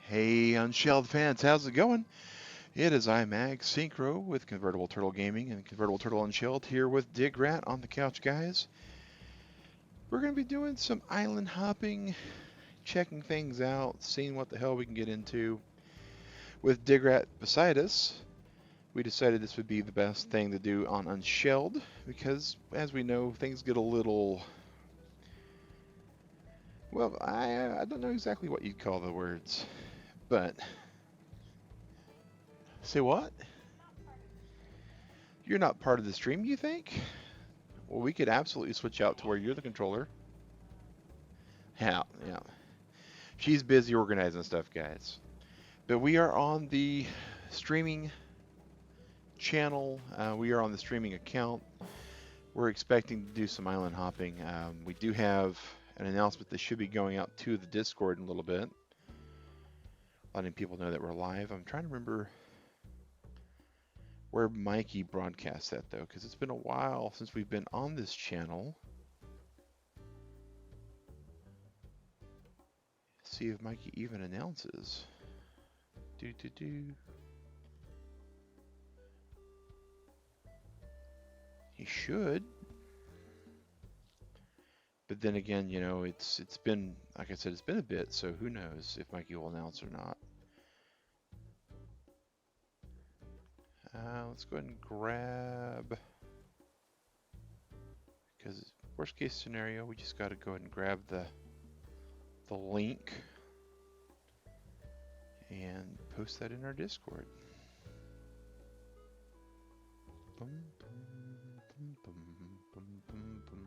Hey, Unshelled fans, how's it going? It is I, Mag Synchro with Convertible Turtle Gaming and Convertible Turtle Unshelled here with DIgrat on the couch, guys. We're going to be doing some island hopping, checking things out, seeing what the hell we can get into. With DIgrat beside us, we decided this would be the best thing to do on Unshelled because, as we know, things get a little. Well, I don't know exactly what you'd call the words, but. Say what? You're not part of the stream, you think? Well, we could absolutely switch out to where you're the controller. Yeah, yeah. She's busy organizing stuff, guys. But we are on the streaming channel. We are on the streaming account. We're expecting to do some island hopping. We do have an announcement that should be going out to the Discord in a little bit, letting people know that we're live. I'm trying to remember where Mikey broadcasts that, though, because it's been a while since we've been on this channel. See if Mikey even announces. Do. He should. But then again, you know, it's been, like I said, it's been a bit, so who knows if Mikey will announce or not. Let's go ahead and grab, because worst case scenario, we just got to go ahead and grab the link and post that in our Discord. Boom, boom, boom, boom, boom, boom.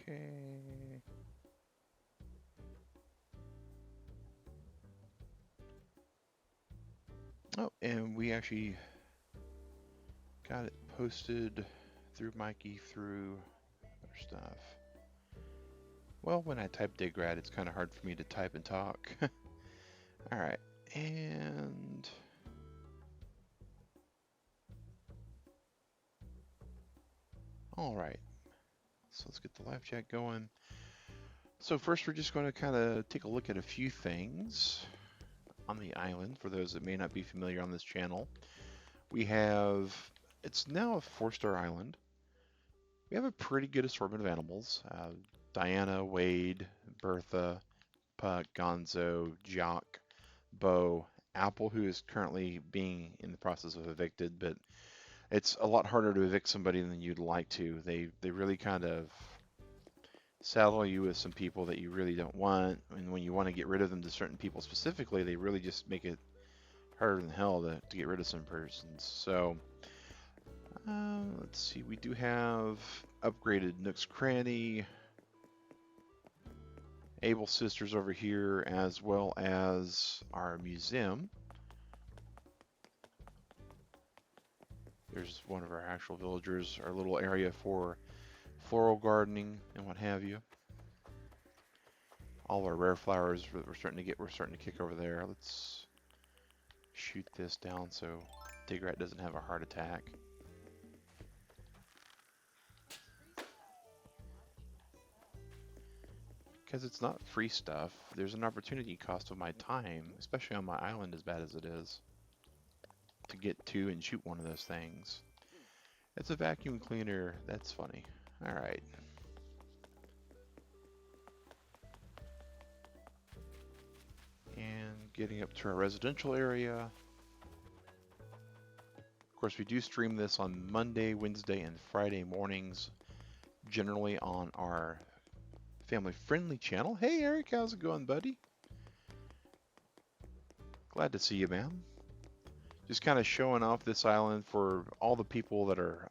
Okay. Oh, and we actually got it posted through Mikey through our stuff. Well, when I type DIgrat, it's kind of hard for me to type and talk. All right, and all right. So let's get the live chat going. So first, we're just going to kind of take a look at a few things on the island for those that may not be familiar on this channel. We have, it's now a 4-star island. We have a pretty good assortment of animals. Diana, Wade, Bertha, Puck, Gonzo, Jock, Bo, Apple, who is currently being in the process of evicted, but it's a lot harder to evict somebody than you'd like to. They really kind of saddle you with some people that you really don't want, and when you want to get rid of them to certain people specifically, they really just make it harder than hell to get rid of some persons. So let's see, we do have upgraded Nook's Cranny, Able Sisters over here, as well as our museum. There's one of our actual villagers, our little area for floral gardening and what have you. All our rare flowers we're starting to kick over there. Let's shoot this down so DIgrat doesn't have a heart attack. Because it's not free stuff, there's an opportunity cost of my time, especially on my island as bad as it is, to get to and shoot one of those things. It's a vacuum cleaner, that's funny. Alright. And getting up to our residential area. Of course, we do stream this on Monday, Wednesday, and Friday mornings, generally on our family-friendly channel. Hey, Eric, how's it going, buddy? Glad to see you, man. Just kind of showing off this island for all the people that are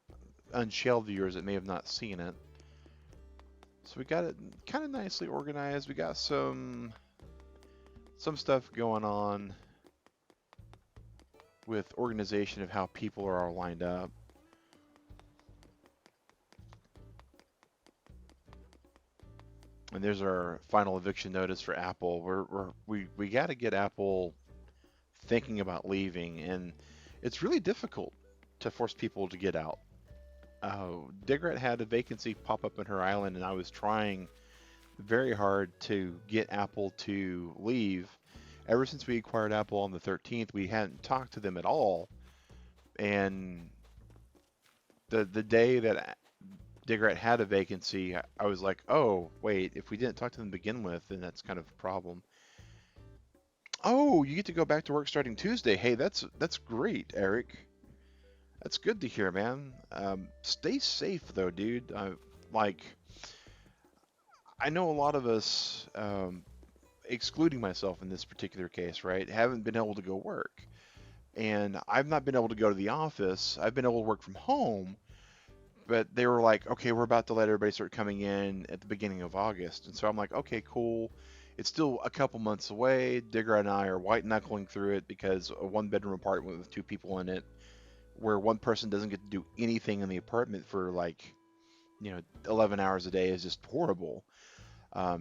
Unshelled viewers that may have not seen it. So we got it kind of nicely organized. We got some some stuff going on with organization of how people are all lined up. And there's our final eviction notice for Apple. We got to get Apple thinking about leaving, and it's really difficult to force people to get out. DIgrat had a vacancy pop up in her island, and I was trying very hard to get Apple to leave. Ever since we acquired Apple on the 13th, we hadn't talked to them at all. And the day that DIgrat had a vacancy, I was like, oh, wait, if we didn't talk to them to begin with, then that's kind of a problem. Oh, you get to go back to work starting Tuesday. Hey, that's great, Eric. That's good to hear, man. Stay safe though, dude. Like, I know a lot of us, excluding myself in this particular case, right, haven't been able to go work. And I've not been able to go to the office. I've been able to work from home, but they were like, okay, we're about to let everybody start coming in at the beginning of August. And so I'm like, okay, cool. It's still a couple months away. Digger and I are white knuckling through it because a one bedroom apartment with two people in it, where one person doesn't get to do anything in the apartment for like, 11 hours a day is just horrible.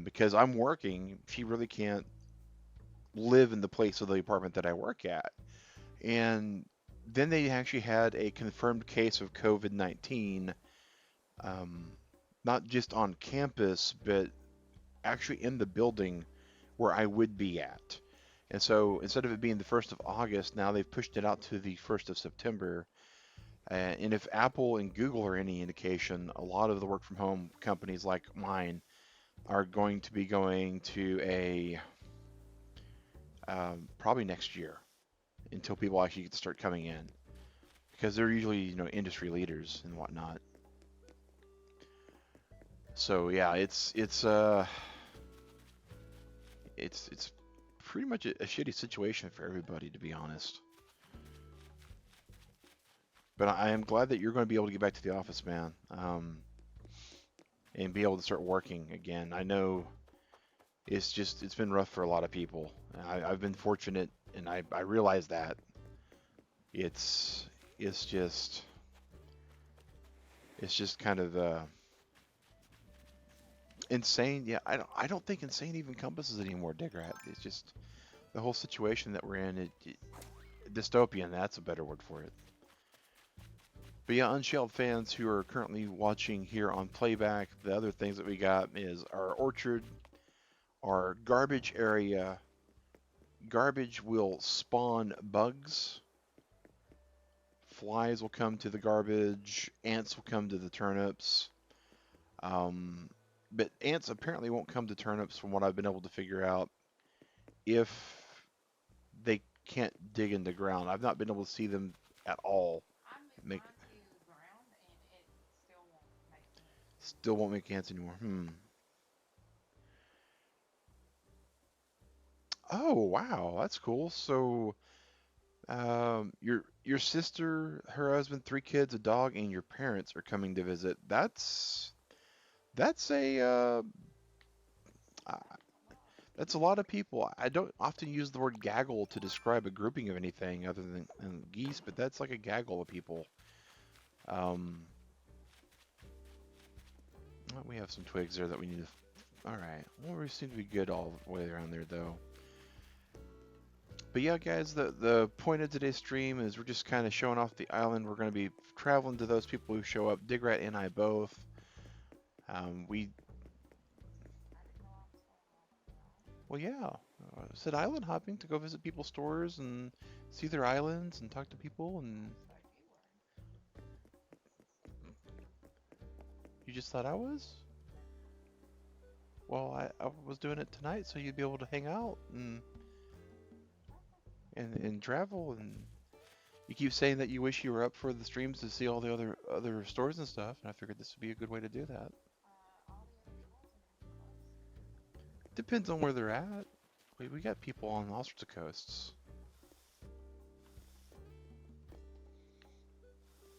Because I'm working, she really can't live in the place of the apartment that I work at. And then they actually had a confirmed case of COVID-19, um, not just on campus, but actually in the building where I would be at. And so instead of it being the 1st of August, now they've pushed it out to the 1st of September. And if Apple and Google are any indication, a lot of the work from home companies like mine are going to be going to a probably next year until people actually get to start coming in because they're usually industry leaders and whatnot. So yeah, it's pretty much a shitty situation for everybody, to be honest. But I am glad that you're going to be able to get back to the office, man, and be able to start working again. I know it's been rough for a lot of people. I've been fortunate, and I realize that it's it's just it's just kind of insane. Yeah, I don't think insane even encompasses anymore, Digrat. It's just the whole situation that we're in. Dystopian. That's a better word for it. But yeah, Unshelled fans who are currently watching here on playback, the other things that we got is our orchard, our garbage area. Garbage will spawn bugs. Flies will come to the garbage. Ants will come to the turnips. Um, but ants apparently won't come to turnips from what I've been able to figure out if they can't dig in the ground. I've not been able to see them at all. Make Still won't make ants anymore. Oh wow, that's cool. So, your sister, her husband, three kids, a dog, and your parents are coming to visit. That's a uh, that's a lot of people. I don't often use the word gaggle to describe a grouping of anything other than geese, but that's like a gaggle of people. Um, we have some twigs there that we need to. All right. Well, we seem to be good all the way around there, though. But yeah, guys, the point of today's stream is we're just kind of showing off the island. We're going to be traveling to those people who show up. Digrat and I both. We Well, yeah. I said island hopping to go visit people's stores and see their islands and talk to people. And you just thought I was? Well, I was doing it tonight so you'd be able to hang out and travel. And you keep saying that you wish you were up for the streams to see all the other stores and stuff. And I figured this would be a good way to do that. Depends on where they're at. We got people on all sorts of coasts.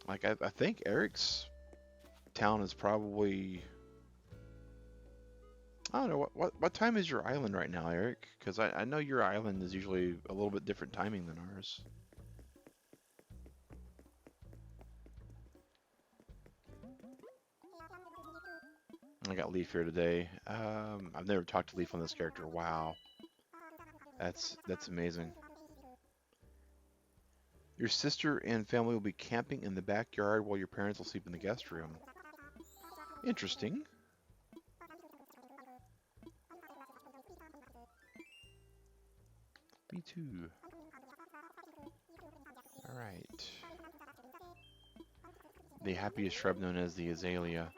Like I think Eric's town is probably I don't know what time is your island right now, Eric? Because I know your island is usually a little bit different timing than ours. I got Leaf here today. I've never talked to Leaf on this character. Wow, that's amazing. Your sister and family will be camping in the backyard while your parents will sleep in the guest room. Interesting. Me too. All right. The happiest shrub known as the azalea.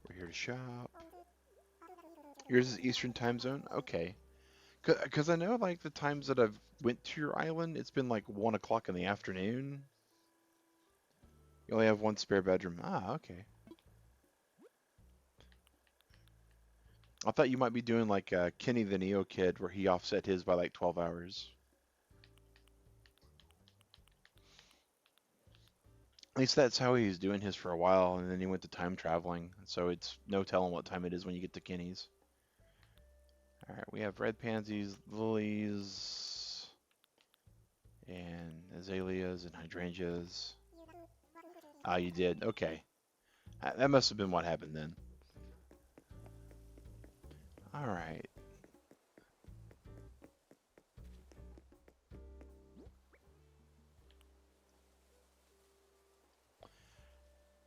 We're here to shop. Yours is Eastern time zone? Okay. Because I know, like, the times that I've went to your island, it's been like 1 o'clock in the afternoon. You only have one spare bedroom. Ah, okay. I thought you might be doing like Kenny the Neo Kid, where he offset his by like 12 hours. At least that's how he was doing his for a while, and then he went to time traveling. So it's no telling what time it is when you get to Kenny's. All right, we have red pansies, lilies, and azaleas and hydrangeas. Ah, you did. Okay. That must have been what happened then. All right.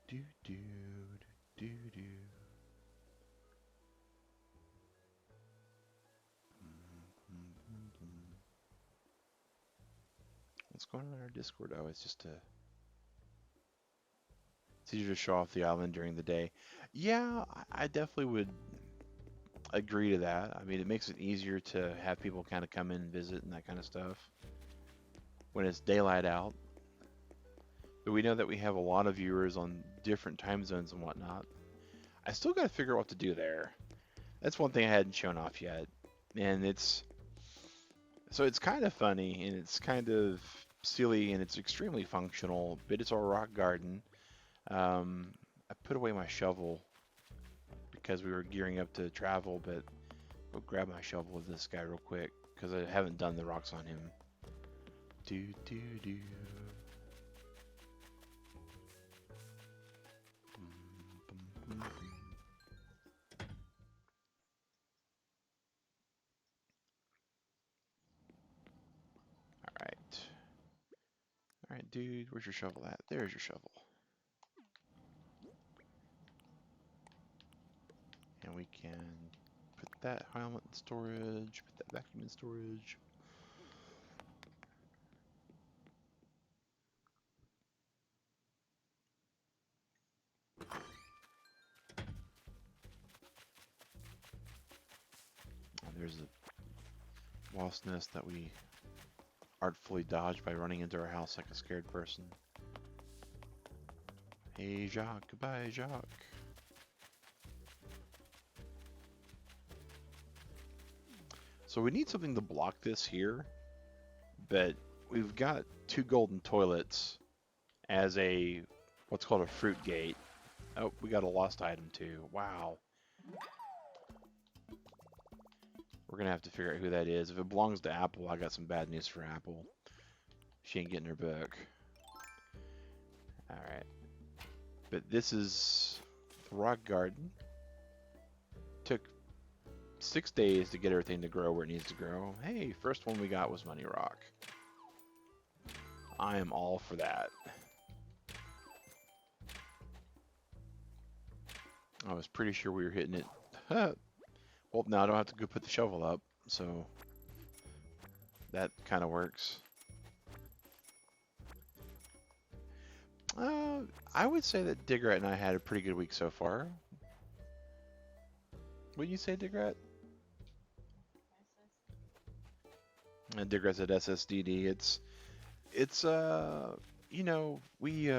Do do do do. What's going on in our Discord? Oh, it's just it's easier to show off the island during the day. Yeah, I definitely would agree to that. I mean, it makes it easier to have people kind of come in and visit and that kind of stuff when it's daylight out. But we know that we have a lot of viewers on different time zones and whatnot. I still got to figure out what to do there. That's one thing I hadn't shown off yet. And it's kind of funny and it's kind of silly and it's extremely functional, but it's a rock garden. I put away my shovel because we were gearing up to travel, but I'll grab my shovel with this guy real quick because I haven't done the rocks on him. Do do do. All right, dude, where's your shovel at? There's your shovel. And we can put that helmet in storage, put that vacuum in storage. And there's a wasp nest that we artfully dodged by running into our house like a scared person. Hey, Jacques. Goodbye, Jacques. So we need something to block this here, but we've got 2 golden toilets as a what's called a fruit gate. Oh, we got a lost item too. Wow. We're gonna have to figure out who that is. If it belongs to Apple, I got some bad news for Apple. She ain't getting her book. Alright. But this is the rock garden. Took 6 days to get everything to grow where it needs to grow. Hey, first one we got was Money Rock. I am all for that. I was pretty sure we were hitting it. Well, now I don't have to go put the shovel up, so that kind of works. I would say that DIgrat and I had a pretty good week so far. What do you say, DIgrat? And DIgrat said SSDD. It's you know, we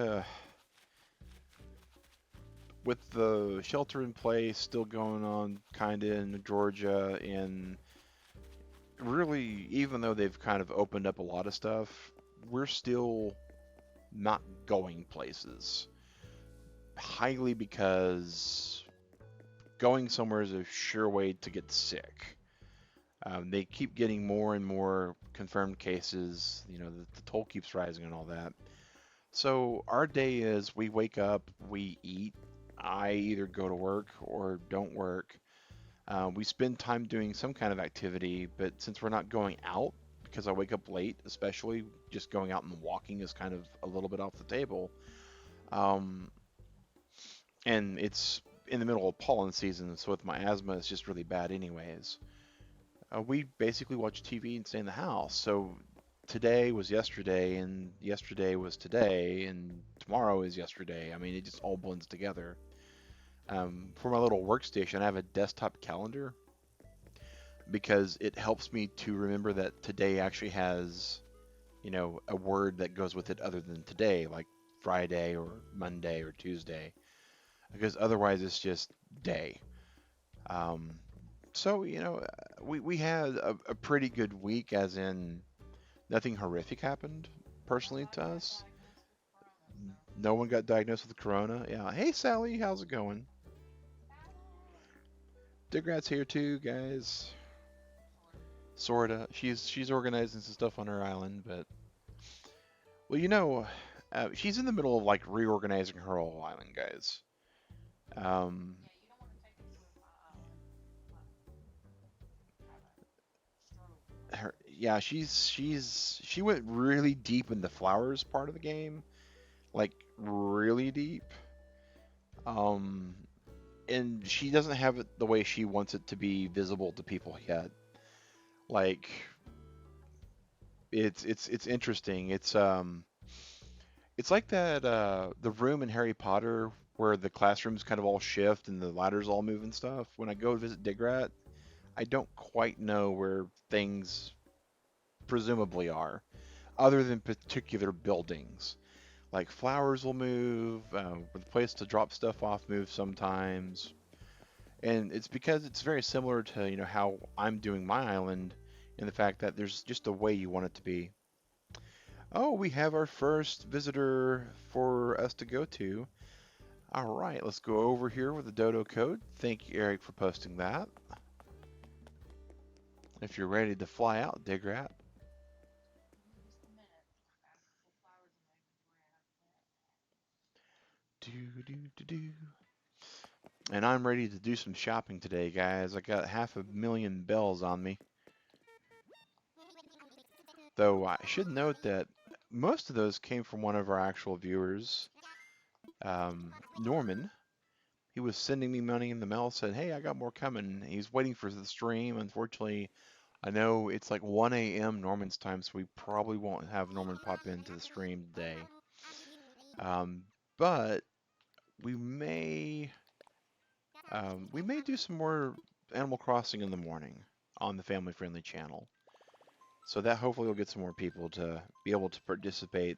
with the shelter in place still going on kind of in Georgia, and really, even though they've kind of opened up a lot of stuff, we're still not going places. highly because going somewhere is a sure way to get sick. They keep getting more and more confirmed cases. The toll keeps rising and all that. So our day is we wake up, we eat. I either go to work or don't work. We spend time doing some kind of activity, but since we're not going out, because I wake up late, especially just going out and walking is kind of a little bit off the table. Um, and it's in the middle of pollen season, so with my asthma, it's just really bad, anyways. We basically watch TV and stay in the house. So today was yesterday, and yesterday was today, and tomorrow is yesterday. I mean, it just all blends together. For my little workstation, I have a desktop calendar because it helps me to remember that today actually has, a word that goes with it other than today, like Friday or Monday or Tuesday, because otherwise it's just day. Um, so, we had a pretty good week, as in nothing horrific happened personally to us. No one got diagnosed with corona. Yeah. Hey, Sally, how's it going? Digrat's here too, guys. Sorta. She's organizing some stuff on her island, but well, she's in the middle of like reorganizing her whole island, guys. Um, yeah, she went really deep in the flowers part of the game, like really deep. Um, and she doesn't have it the way she wants it to be visible to people yet. Like it's interesting. It's like that the room in Harry Potter where the classrooms kind of all shift and the ladders all move and stuff. When I go visit Digrat, I don't quite know where things presumably are, other than particular buildings. Like flowers will move, the place to drop stuff off moves sometimes, and it's because it's very similar to how I'm doing my island, in the fact that there's just a way you want it to be. Oh, we have our first visitor for us to go to. All right, let's go over here with the dodo code. Thank you, Eric, for posting that. If you're ready to fly out, Digrat. Do do do do. And I'm ready to do some shopping today, guys. I got 500,000 bells on me. Though I should note that most of those came from one of our actual viewers, Norman. He was sending me money in the mail, said, "Hey, I got more coming." He's waiting for the stream. Unfortunately, I know it's like 1 a.m. Norman's time, so we probably won't have Norman pop into the stream today. Um, but we may we may do some more Animal Crossing in the morning on the family-friendly channel. So that hopefully will get some more people to be able to participate.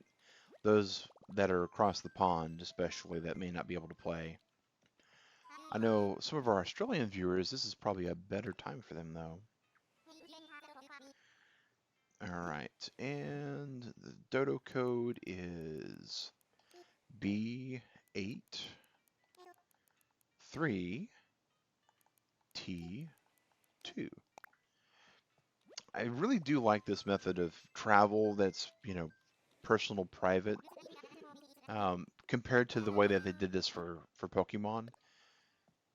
Those that are across the pond, especially, that may not be able to play. I know some of our Australian viewers, this is probably a better time for them, though. All right, and the dodo code is B8 3 T2. I really do like this method of travel that's, personal, private, compared to the way that they did this for Pokemon.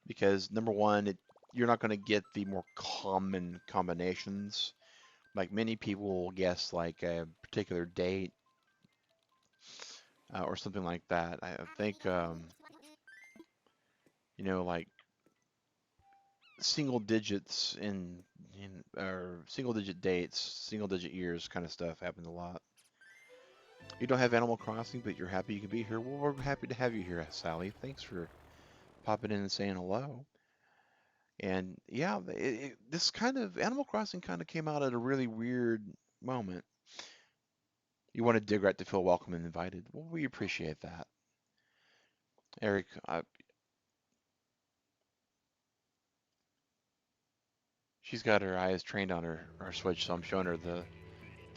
Because number one, you're not going to get the more common combinations. Like many people will guess like a particular date or something like that. I think, like single digits in or single digit dates, single digit years kind of stuff happens a lot. You don't have Animal Crossing, but you're happy you can be here. Well, we're happy to have you here, Sally. Thanks for popping in and saying hello. And yeah, this kind of Animal Crossing kind of came out at a really weird moment. You wanted Digrat to feel welcome and invited. Well, we appreciate that. Eric, she's got her eyes trained on her Switch, so I'm showing her the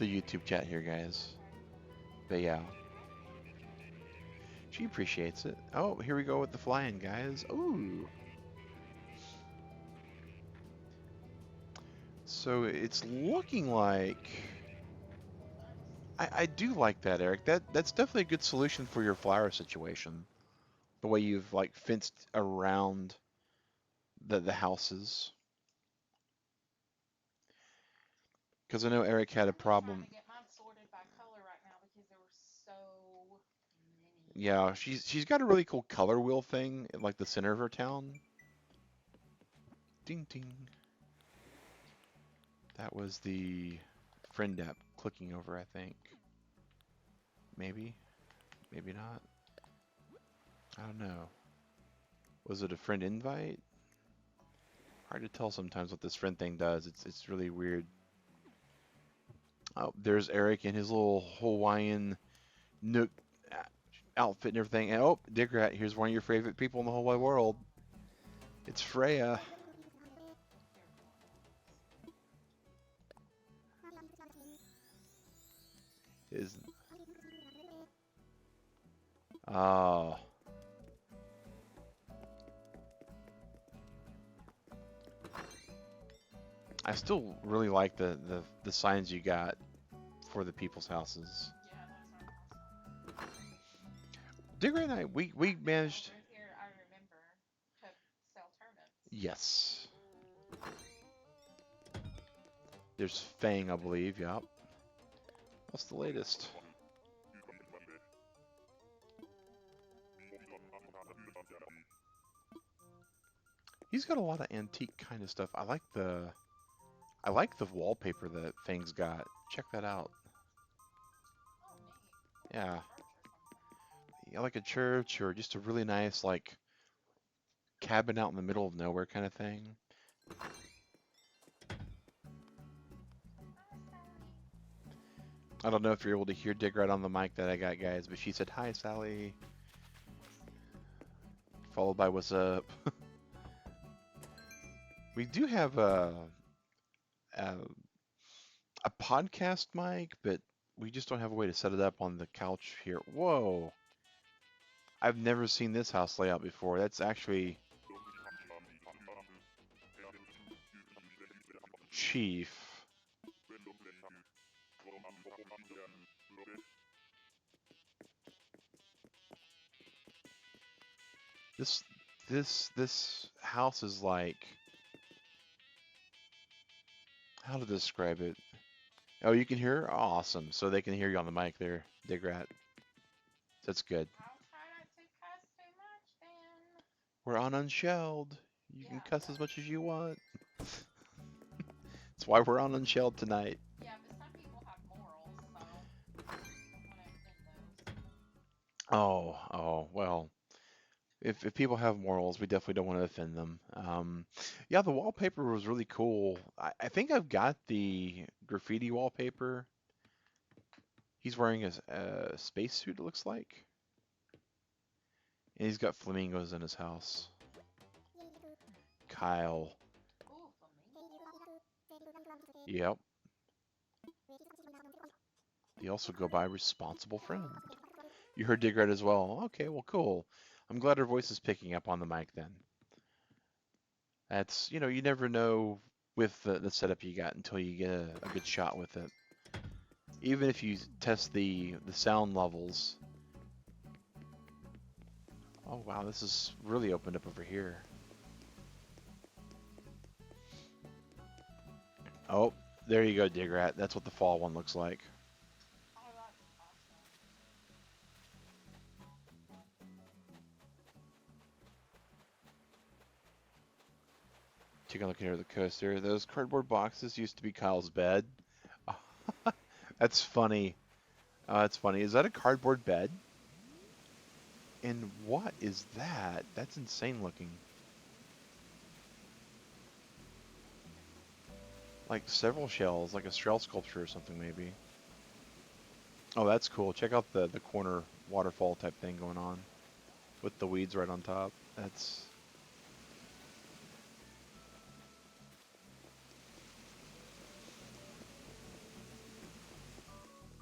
YouTube chat here, guys. But yeah, She appreciates it. Oh, here we go with the flying, guys. Ooh. So it's looking like... I do like that, Eric. That's definitely a good solution for your flower situation. The way you've like fenced around the houses. Because I know Eric had a problem. I'm just trying to get mine sorted by color right now because there were so many. Yeah, she's got a really cool color wheel thing in like the center of her town. Ding ding. That was the friend app clicking over, I think. Maybe, maybe not. I don't know. Was it a friend invite? Hard to tell sometimes what this friend thing does. It's really weird. Oh, there's Eric in his little Hawaiian nook outfit and everything. And oh, DIgrat, here's one of your favorite people in the whole wide world. It's Freya. Is oh, I still really like the signs you got for the people's houses. Yeah, those are awesome. DIgrat and I, we managed. Over here, I remember to sell turnips. Yes. There's Fang, I believe. Yep. What's the latest? He's got a lot of antique kind of stuff. I like the wallpaper that Fang's got. Check that out. Oh, neat. Yeah. Church or something. Yeah, like a church or just a really nice like cabin out in the middle of nowhere kind of thing. Hi, Sally. I don't know if you're able to hear DIgrat on the mic that I got, guys, but she said, "Hi, Sally," followed by "What's up?" We do have a a podcast mic, but we just don't have a way to set it up on the couch here. Whoa! I've never seen this house layout before. That's actually Chief. This this house is like, how to describe it? Oh, you can hear her? Awesome. So they can hear you on the mic there, DIgrat. That's good. I'll try not to cuss too much then. We're on Unshelled. You can Yeah, cuss as but much as you want. That's why we're on Unshelled tonight. yeah, but some people have morals, so don't want to offend those. Oh, well. If people have morals, we definitely don't want to offend them. Yeah, the wallpaper was really cool. I think I've got the graffiti wallpaper. He's wearing a spacesuit, it looks like. And he's got flamingos in his house. Kyle. Ooh, flamingo. Yep. They also go by responsible friend. You heard DIgrat as well. Okay, well, cool. I'm glad her voice is picking up on the mic then. That's, you never know with the setup you got until you get a good shot with it. Even if you test the sound levels. Oh wow, this is really opened up over here. Oh, there you go, DIgrat. That's what the fall one looks like. Oh, that's awesome. Take a look here at the coaster. Those cardboard boxes used to be Kyle's bed. That's funny. That's funny. Is that a cardboard bed? And what is that? That's insane looking. Like several shells, like a shell sculpture or something maybe. Oh, that's cool. Check out the corner waterfall type thing going on with the weeds right on top. That's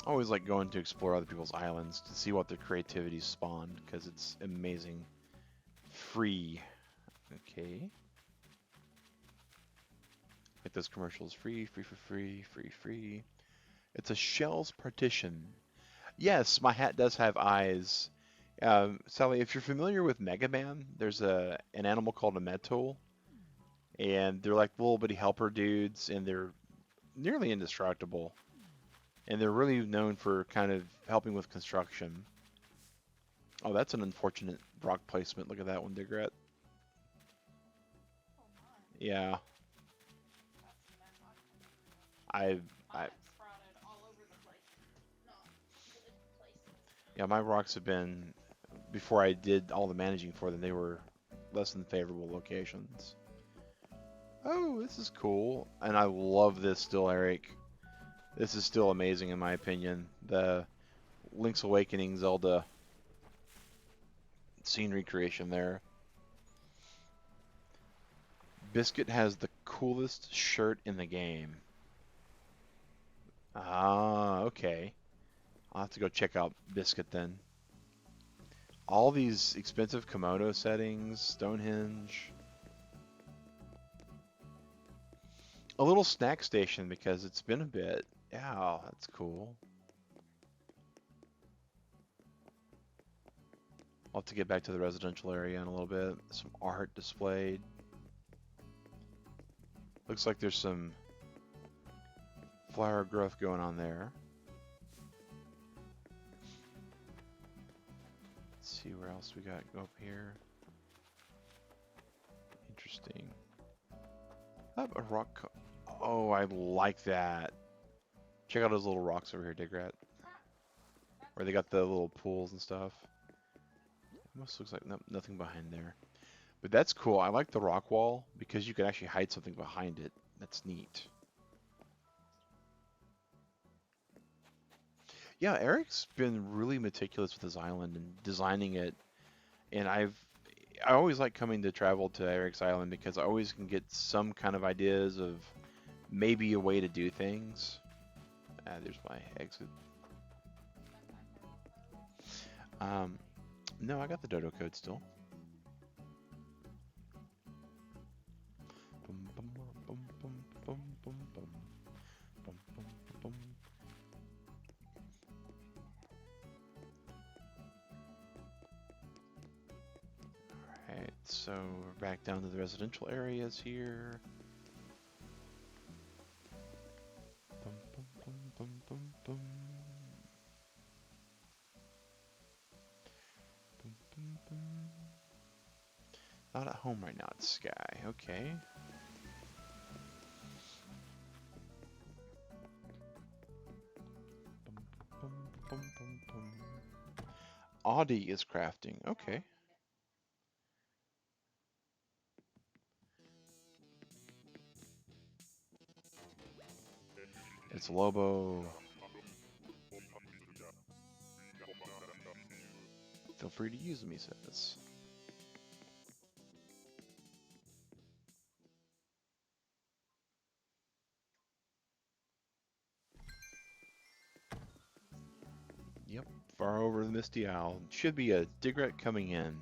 I always like going to explore other people's islands to see what their creativity spawned because it's amazing. Free. Okay. Like those commercials. Free, free for free, free, free. It's a shell's partition. Yes, my hat does have eyes. Sally, if you're familiar with Mega Man, there's an animal called a Metal, and they're like little bitty helper dudes, and they're nearly indestructible, and they're really known for kind of helping with construction. Oh, that's an unfortunate rock placement. Look at that one, Digrat. Oh my. Yeah, Got some bad luck coming through. I, I, Mine sprouted all over the place. Not good places. yeah, my rocks have been before I did all the managing for them. They were less than favorable locations. Oh, this is cool, and I love this still, Eric. This is still amazing in my opinion. The Link's Awakening Zelda scene recreation there. Biscuit has the coolest shirt in the game. Ah, okay. I'll have to go check out Biscuit then. All these expensive kimono settings, Stonehenge. A little snack station because it's been a bit. Yeah, that's cool. I'll have to get back to the residential area in a little bit. Some art displayed. Looks like there's some flower growth going on there. Let's see where else we got up here. Interesting. Oh, a rock. Oh, I like that. Check out those little rocks over here, Digrat, where they got the little pools and stuff. Almost looks like nothing behind there. But that's cool. I like the rock wall because you can actually hide something behind it. That's neat. Yeah, Eric's been really meticulous with his island and designing it. And I always like coming to travel to Eric's Island because I always can get some kind of ideas of maybe a way to do things. Ah, there's my exit. No, I got the dodo code still. Bum, bum, bum, bum, bum, bum, bum. Bum, bum, bum. Alright, so we're back down to the residential areas here. Bum, bum, bum, bum, bum, bum. Bum, bum, bum. Not at home right now, it's Sky. Okay. Bum, bum, bum, bum, bum. Audie is crafting. Okay. It's Lobo. Feel free to use them, he says. Yep, far over the Misty Isle. Should be a Digret coming in.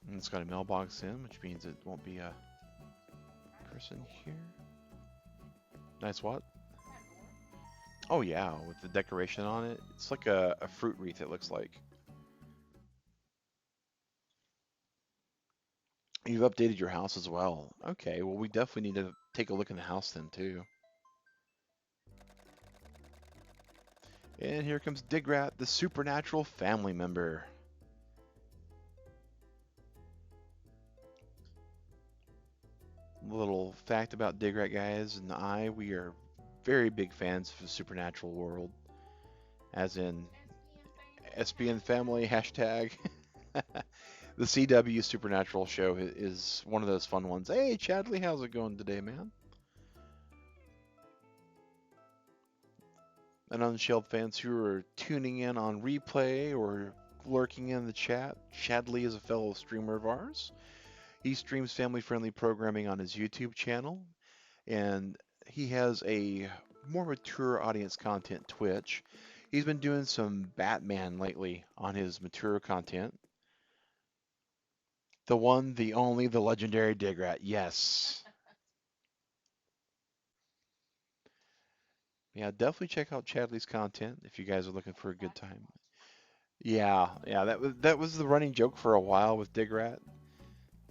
And it's got a mailbox in, which means it won't be a person here. Nice what? Oh yeah, with the decoration on it. It's like a fruit wreath, it looks like. You've updated your house as well. Okay, well we definitely need to take a look in the house then too. And here comes Digrat, the supernatural family member. Little fact about Digrat, guys, and we are very big fans of the supernatural world. As in SBN family, hashtag. The CW Supernatural show is one of those fun ones. Hey, Chadley, how's it going today, man? And Unshelled fans who are tuning in on replay or lurking in the chat, Chadley is a fellow streamer of ours. He streams family-friendly programming on his YouTube channel, and he has a more mature audience content Twitch. He's been doing some Batman lately on his mature content. The one, the only, the legendary Digrat. Yes. Yeah, definitely check out Chadley's content if you guys are looking for a good That's time. awesome. Yeah, yeah, that was the running joke for a while with Digrat,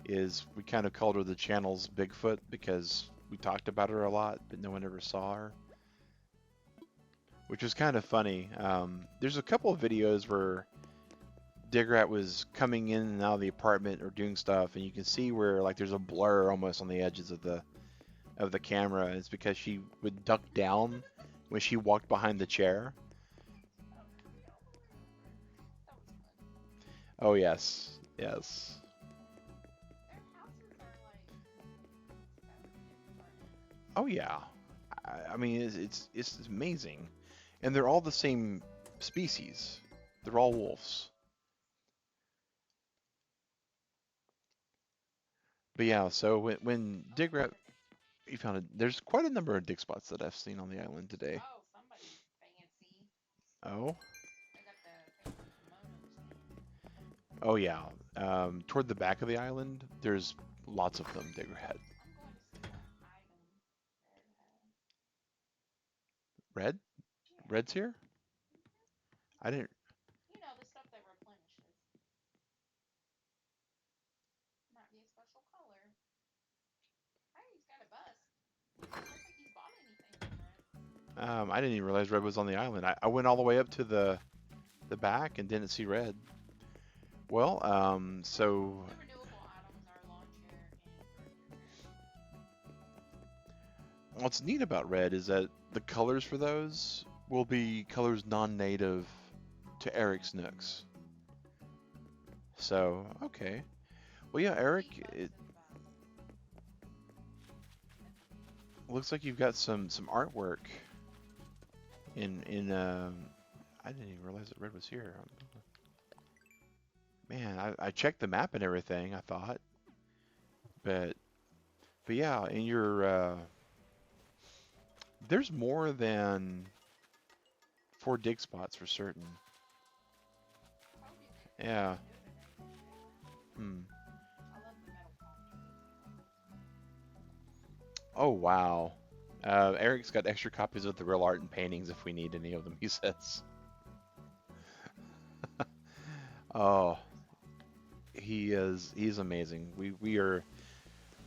is we kind of called her the channel's Bigfoot because we talked about her a lot, but no one ever saw her, which was kind of funny. There's a couple of videos where Digrat was coming in and out of the apartment or doing stuff, and you can see where like there's a blur almost on the edges of the camera. It's because she would duck down when she walked behind the chair. Oh, yeah, that was fun. Oh yes, yes. Their houses are like so different. Oh yeah. I mean, it's amazing, and they're all the same species. They're all wolves. But yeah, so when Oh, Digrat, you found it. There's quite a number of dig spots that I've seen on the island today. oh, somebody's fancy. Oh, They got the kimono stand. oh yeah. Toward the back of the island, there's lots of them. Digrat. I'm going to see what item Red has. Red, Yeah. red's here. Hmm. I didn't. You know, the stuff that replenishes. Might be a special color. Hey, he's got a bust. I don't think he's bought anything from Red. I didn't even realize red was on the island. I went all the way up to the back and didn't see red. Well, so The renewable items are lawn chair and furniture. what's neat about red is that the colors for those will be colors non-native to Eric's Nooks. So, okay. Well, yeah, Eric, Big bucks it and busts at the end. looks like you've got some artwork in I didn't even realize that red was here. Man, I checked the map and everything, I thought. But but yeah, in your there's more than 4 dig spots for certain. I told you that they Yeah. didn't do it at ADJ. Hmm. I love the metal palm trees. Oh wow. Eric's got extra copies of the real art and paintings if we need any of them, he says. Oh, he's amazing.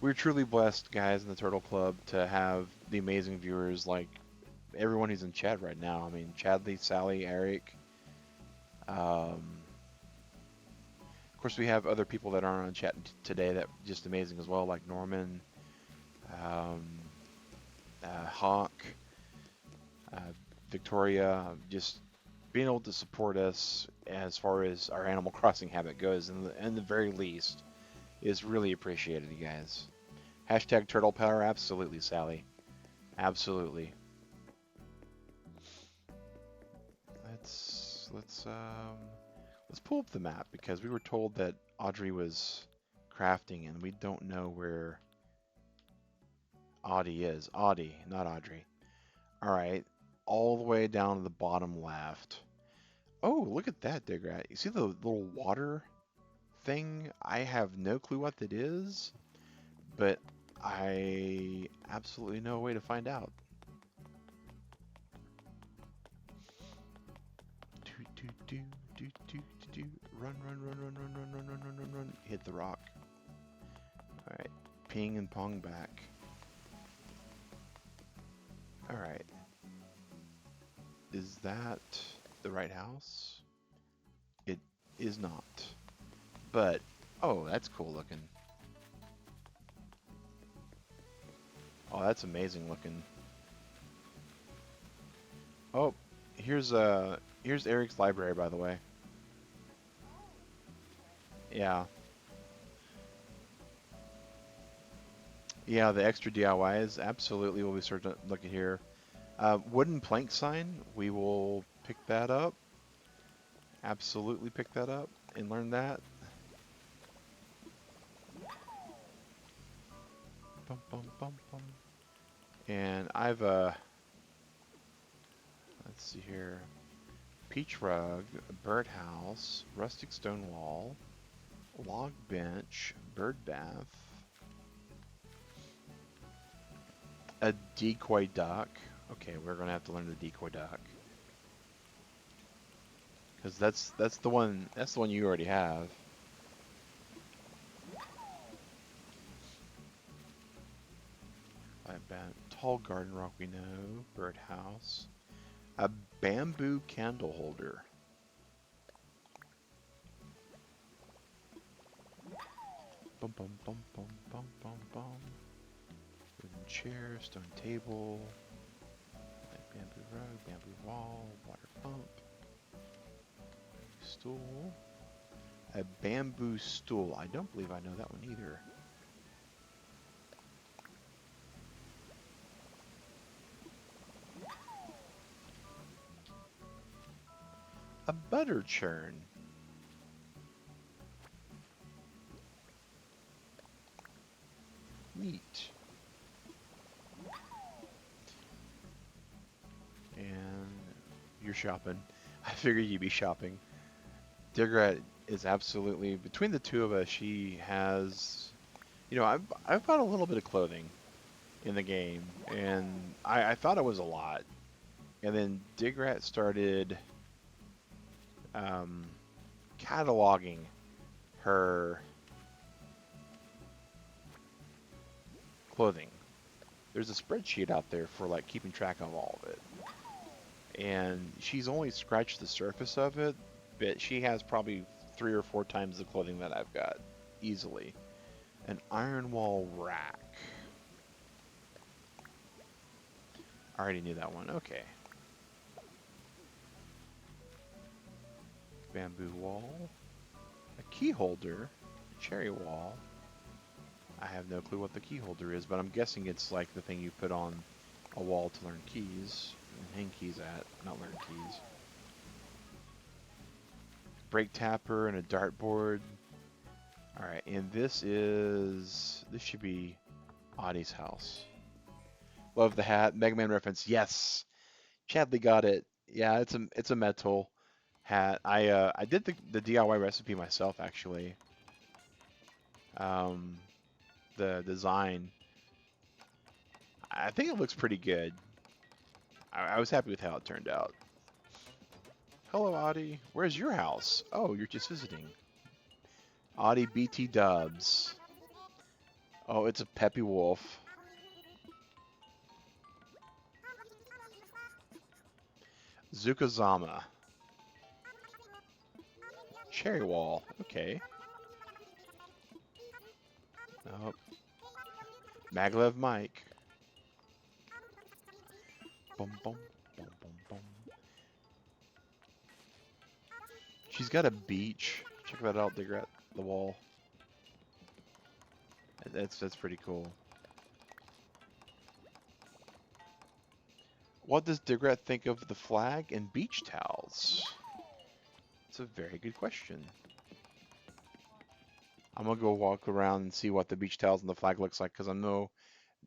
We're truly blessed, guys, in the Turtle Club to have the amazing viewers like everyone who's in chat right now. I mean, Chadley, Sally, Eric. Of course, we have other people that aren't on chat today that are just amazing as well, like Norman, um, Hawk, uh, Victoria. Just being able to support us as far as our Animal Crossing habit goes, in the very least, is really appreciated, you guys. Hashtag Turtle Power, absolutely, Sally. Absolutely. Let's pull up the map because we were told that Audrey was crafting and we don't know where Audie is. Audie, not Audrey. All right, all the way down to the bottom left. Oh, look at that, Digrat. You see the little water thing? I have no clue what that is, but I absolutely know a way to find out. Do, do, do, do, do, do, do. Run, run, run, run, run, run, run, run, run, run, run. Hit the rock. All right, ping and pong back. All right, is that the right house? It is not. But, oh, that's cool looking. Oh, that's amazing looking. Oh, here's Eric's library, by the way. Oh, okay. Yeah, yeah, the extra DIYs absolutely will be starting to look at here. Wooden plank sign, we will pick that up. Absolutely pick that up and learn that. Bum, bum, bum, bum. And I've let's see here, peach rug, birdhouse, rustic stone wall, log bench, bird bath, a decoy duck. Okay, we're gonna have to learn the decoy duck because that's the one you already have. Tall garden rock we know, birdhouse, a bamboo candle holder. Bum bum bum bum bum bum bum. Wooden chair, stone table, bamboo rug, bamboo wall, water pump, stool. A bamboo stool. I don't believe I know that one either. A butter churn. Neat. And you're shopping. I figured you'd be shopping. DIgrat is absolutely, between the two of us, she has, you know, I've bought a little bit of clothing in the game, and I thought it was a lot. And then DIgrat started um, cataloging her clothing. There's a spreadsheet out there for like keeping track of all of it. And she's only scratched the surface of it, but she has probably 3 or 4 times the clothing that I've got, easily. An iron wall rack. I already knew that one. Okay. Bamboo wall. A key holder. Cherry wall. I have no clue what the key holder is, but I'm guessing it's like the thing you put on a wall to learn keys. And hang keys at, not learn keys. Brake tapper and a dartboard. Alright, and this should be Audie's house. Love the hat. Mega Man reference. Yes. Chadley got it. Yeah, it's a metal hat. I did the DIY recipe myself actually. Um, the design. I think it looks pretty good. I was happy with how it turned out. Hello, Audie. Where's your house? Oh, you're just visiting. Audie BT Dubs. Oh, it's a peppy wolf. Zukazama. Cherry wall. Okay. Oh, Maglev Mike. Boom, boom, boom, boom, boom. She's got a beach. Check that out, DIgrat. The wall. That's pretty cool. What does DIgrat think of the flag and beach towels? It's a very good question. I'm gonna go walk around and see what the beach towels and the flag looks like, because I know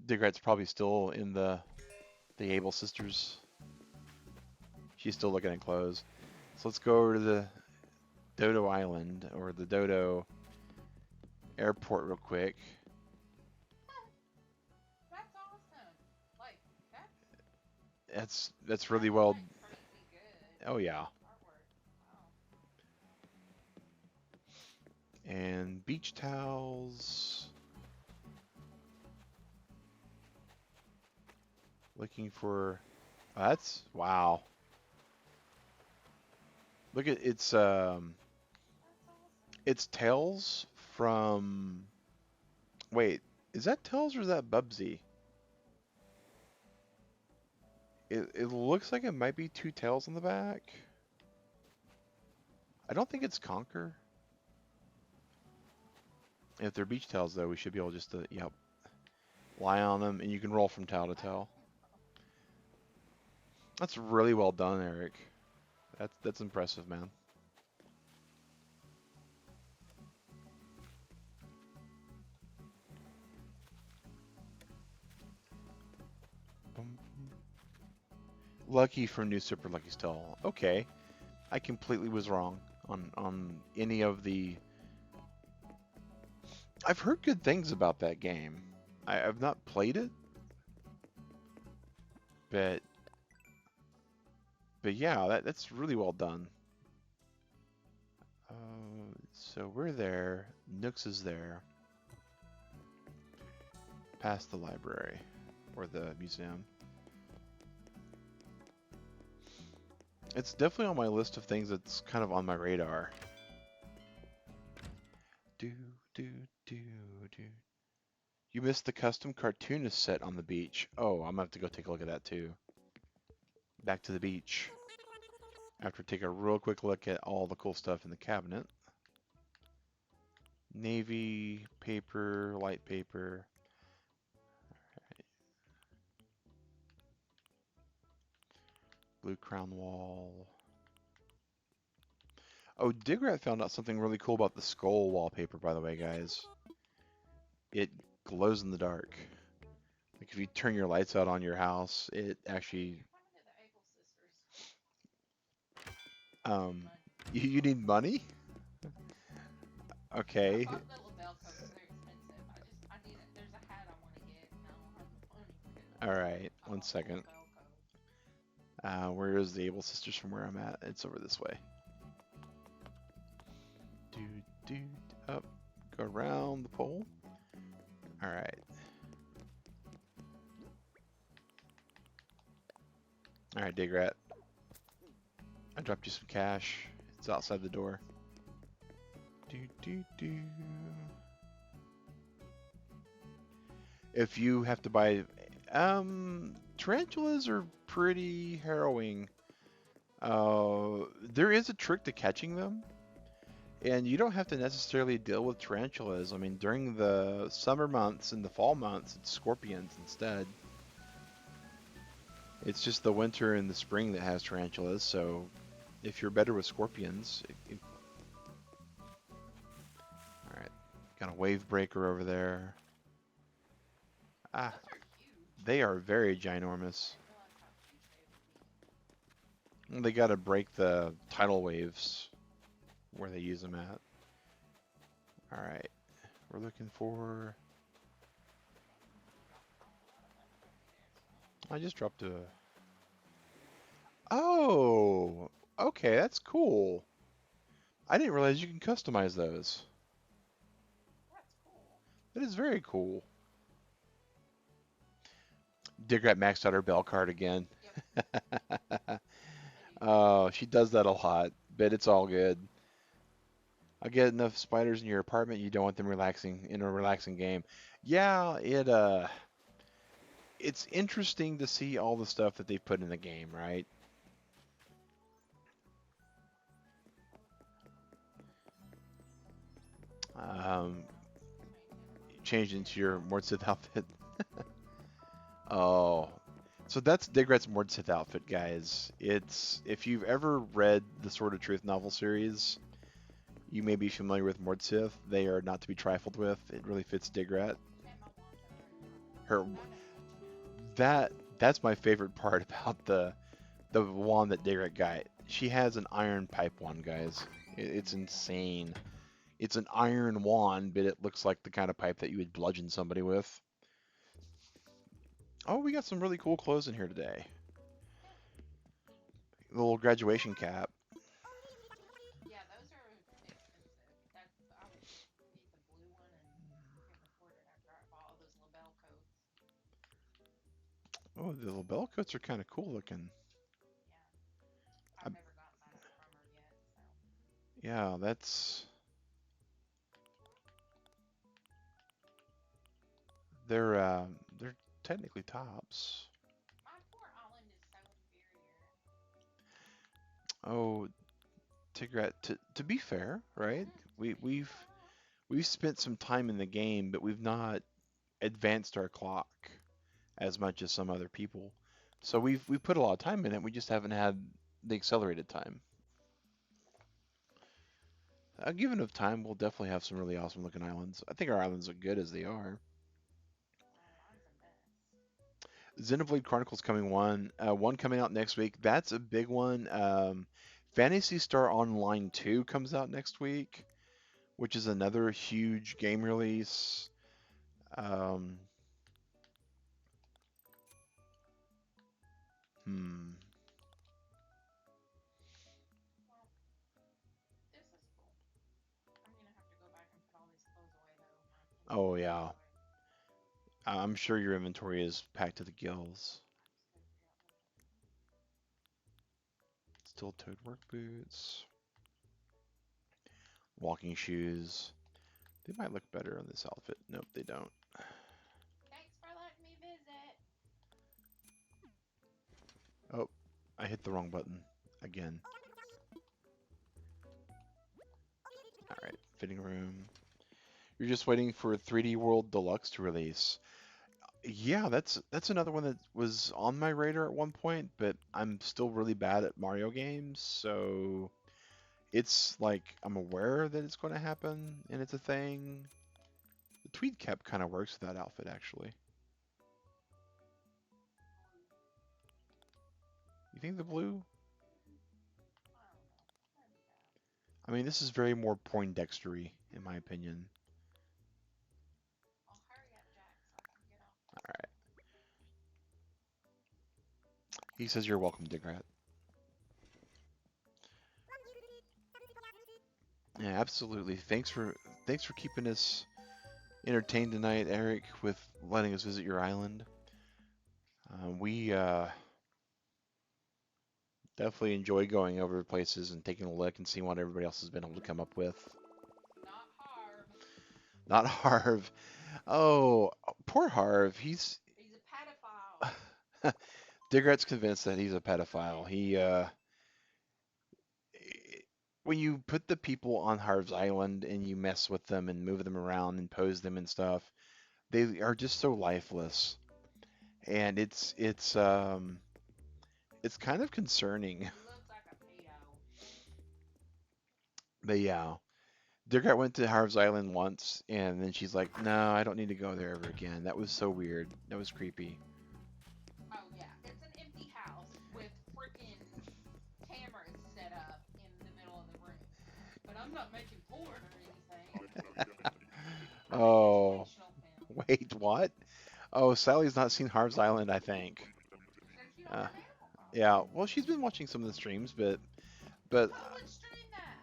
DIgrat's probably still in the Able sisters. She's still looking at clothes. So let's go over to the Dodo Island, or the Dodo Airport real quick. That's awesome. Like That's really that well. looks like crazy good Oh yeah. artwork. Wow. And beach towels. Looking for. Oh, that's wow. Look at That's awesome. it's Tails from. Wait, is that Tails or is that Bubsy? It looks like it might be two tails on the back. I don't think it's Conquer. If they're beach tails, though, we should be able just to, yep, lie on them, and you can roll from tail to I tail. don't know. That's really well done, Eric. That's impressive, man. Lucky from New Super Lucky Stall. Okay, I completely was wrong on any of the. I've heard good things about that game. I've not played it, but yeah, that's really well done. So we're there. Nooks is there. Past the library or the museum. It's definitely on my list of things that's kind of on my radar. Do do do do. You missed the custom cartoonist set on the beach. Oh, I'm gonna have to go take a look at that too. Back to the beach. After take a real quick look at all the cool stuff in the cabinet. Navy, paper, light paper. Blue crown wall. Oh, Digrat found out something really cool about the skull wallpaper, by the way, guys. It glows in the dark. Like if you turn your lights out on your house, it actually You're talking to the Able sisters. I need um money. you need money? I Okay. bought the label coats. They're expensive. I need it. There's a hat I want to get, and I don't have the money because All right. I One bought the second. label coats. Where is the Able Sisters from where I'm at? It's over this way. Do do up. Go around the pole. All right. All right, Digrat. I dropped you some cash. It's outside the door. Do do do. If you have to buy, tarantulas are pretty harrowing. There is a trick to catching them, and you don't have to necessarily deal with tarantulas. I mean, during the summer months and the fall months, it's scorpions instead. It's just the winter and the spring that has tarantulas. So, if you're better with scorpions, all right. Got a wave breaker over there. Ah, Those are huge. they are very ginormous. I didn't realize how huge they would be. They got to break the tidal waves where they use them at. All right, we're looking for. I just dropped a. Oh, okay, that's cool. I didn't realize you can customize those. That's cool. That is very cool. Digrat maxed out her bell card again. Yep, they do that. Oh, she does that a lot, but it's all good. I get enough spiders in your apartment, you don't want them relaxing in a relaxing game. Yeah, it's interesting to see all the stuff that they put in the game, right? Um, Changed into your Mordsith outfit. Oh, so that's Digrat's Mordsith outfit, guys. It's if you've ever read the Sword of Truth novel series, you may be familiar with Mordsith. They are not to be trifled with. It really fits Digrat. And my wand over in my Her got it. that that's my favorite part about the wand that Digrat got. She has an iron pipe wand, guys. It's insane. It's an iron wand, but it looks like the kind of pipe that you would bludgeon somebody with. Oh, we got some really cool clothes in here today. Yeah, The little graduation cap. yeah, those are expensive. That's I would get the blue one and can't afford it after I bought all those label coats. Oh, the label coats are kind of cool looking. Yeah, I, I've never gotten that from her yet, so yeah, that's they're technically tops. my poor Island is so inferior. Oh, Tigrat. To be fair, right? We To be we've fair, we've spent some time in the game, but we've not advanced our clock as much as some other people. So we've put a lot of time in it. We just haven't had the accelerated time. Given enough time, we'll definitely have some really awesome looking islands. I think our islands are good as they are. mine's a mess. Xenoblade Chronicles coming one coming out next week. That's a big one. Phantasy Star Online 2 comes out next week, which is another huge game release. Um, hmm. Well, this is cool. I'm gonna have to go back and put all these clothes away though. My Oh inventory yeah, inventory. I'm sure your inventory is packed to the gills. I just gotta figure out what I'm gonna do. Steel-toed work boots, walking shoes. They might look better on this outfit. Nope, they don't. Thanks for letting me visit. Oh, I hit the wrong button again. All right, fitting room. You're just waiting for 3D World Deluxe to release. Yeah, that's another one that was on my radar at one point, but I'm still really bad at Mario games, so it's like I'm aware that it's going to happen and it's a thing. The tweed cap kind of works with that outfit actually. Blue. You think the blue? I don't know. Maybe that. I mean, this is very more Poindextery in my opinion. Well, hurry up, Jack, so I can get off All this right. thing. He says you're welcome, Digrat. Yeah, absolutely. Thanks for keeping us entertained tonight, Eric, with letting us visit your island. We definitely enjoy going over places and taking a look and seeing what everybody else has been able to come up with. Not Harv. Not Harv. Oh, poor Harv. He's He's a pedophile. Digrat's convinced that he's a pedophile. When you put the people on Harv's island and you mess with them and move them around and pose them and stuff, they are just so lifeless. And it's kind of concerning. He looks like a pedo. But yeah, Digrat went to Harv's Island once, and then she's like, "No, I don't need to go there ever again. That was so weird. That was creepy." Oh yeah, it's an empty house with freaking cameras set up in the middle of the room. But I'm not making porn or anything. I'm an Oh, educational film. wait, what? Oh, Sally's not seen Harv's Island, I think. She says you don't Uh, have Animal Farm. yeah, well, she's been watching some of the streams, but Who would stream that?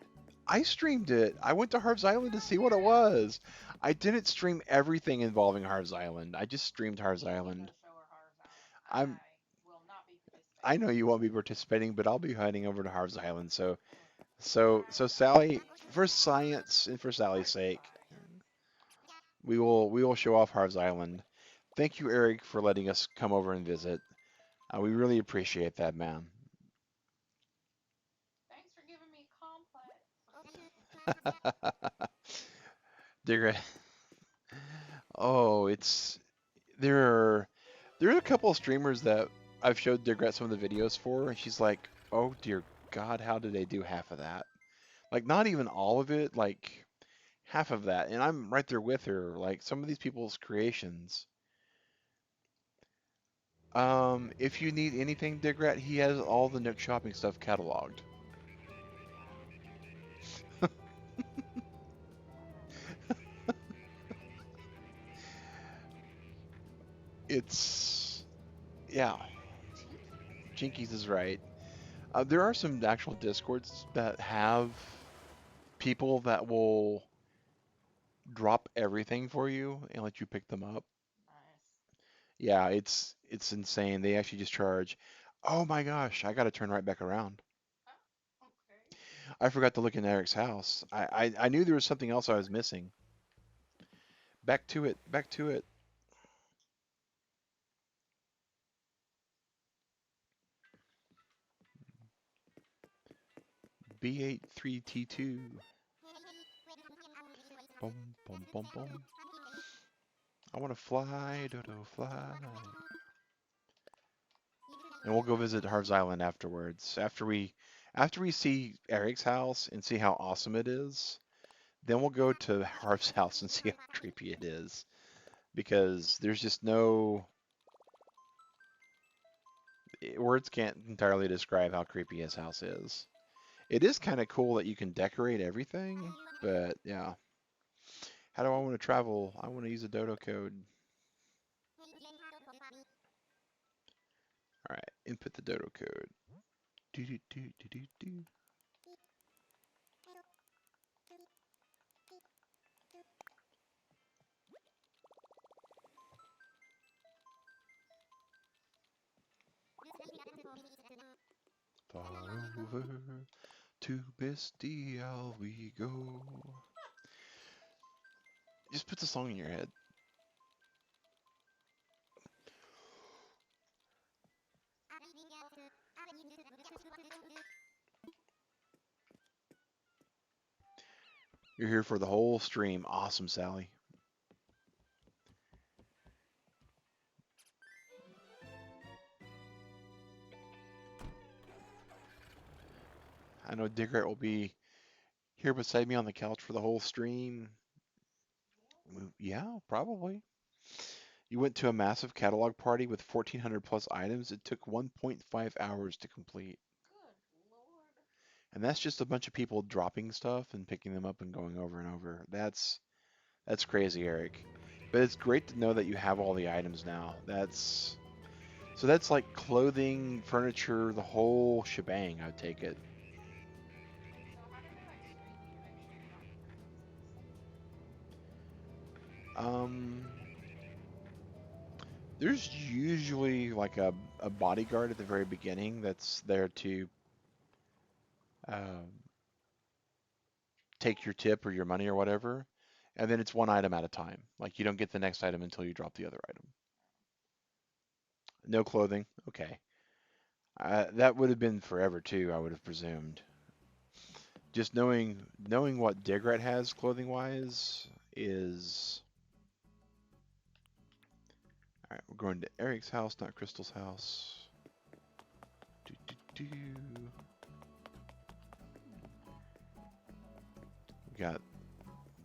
I streamed it. I went to Harv's Island to Oh see what it yeah. was. I didn't stream everything involving Harv's Island. I just streamed Harv's You need to go Island. show her Harv's Island. I'm I will not be I participating. know you won't be participating, but I'll be heading over to Harv's Island. So Oh, so Harv's so Island. Sally, for science and for For Sally's sake, science. we will show off Harv's Island. Thank you, Eric, for letting us come over and visit. We really appreciate that, man. Thanks for giving me a complex. Dear, oh, it's there are there are a couple of streamers that I've showed Digret some of the videos for, and she's like, "Oh dear God, how did they do half of that? Like not even all of it, like half of that." And I'm right there with her. Like some of these people's creations. If you need anything, Digret, he has all the Nook shopping stuff cataloged. Yeah. It's yeah, Jinkies. Jinkies is right. There are some actual discords that have people that will drop everything for you and let you pick them up. Nice. Yeah, it's insane. They actually just charge. Oh my gosh, I gotta turn right back around. Oh, okay. I forgot to look in Eric's house. I knew there was something else I was missing. Back to it, back to it. B83T2. Boom, boom, boom, boom. I want to fly, dodo, fly. And we'll go visit Harv's Island afterwards. After we see Eric's house and see how awesome it is, then we'll go to Harv's house and see how creepy it is. Because there's just no Words can't entirely describe how creepy his house is. It is kind of cool that you can decorate everything, but yeah. How do I want to travel? I want to use a dodo code. All right, input the dodo code. Do do do do do do. Far over to Bestial we go. Just put the song in your head. You're here for the whole stream. Awesome, Sally. I know Digrat will be here beside me on the couch for the whole stream. Yeah, probably. You went to a massive catalog party with 1,400 plus items. It took 1.5 hours to complete. Good lord. And that's just a bunch of people dropping stuff and picking them up and going over and over. That's crazy, Eric. But it's great to know that you have all the items now. That's like clothing, furniture, the whole shebang, I would take it. So how do they like screen you to make sure you're not being racist? Um, there's usually like a bodyguard at the very beginning that's there to um, take your tip or your money or whatever. And then it's one item at a time. Like you don't get the next item until you drop the other item. No clothing. Okay. That would have been forever too, I would have presumed. Just knowing what Digrat has clothing wise is. All right, we're going to Eric's house, not Crystal's house. Do, do, do. We got.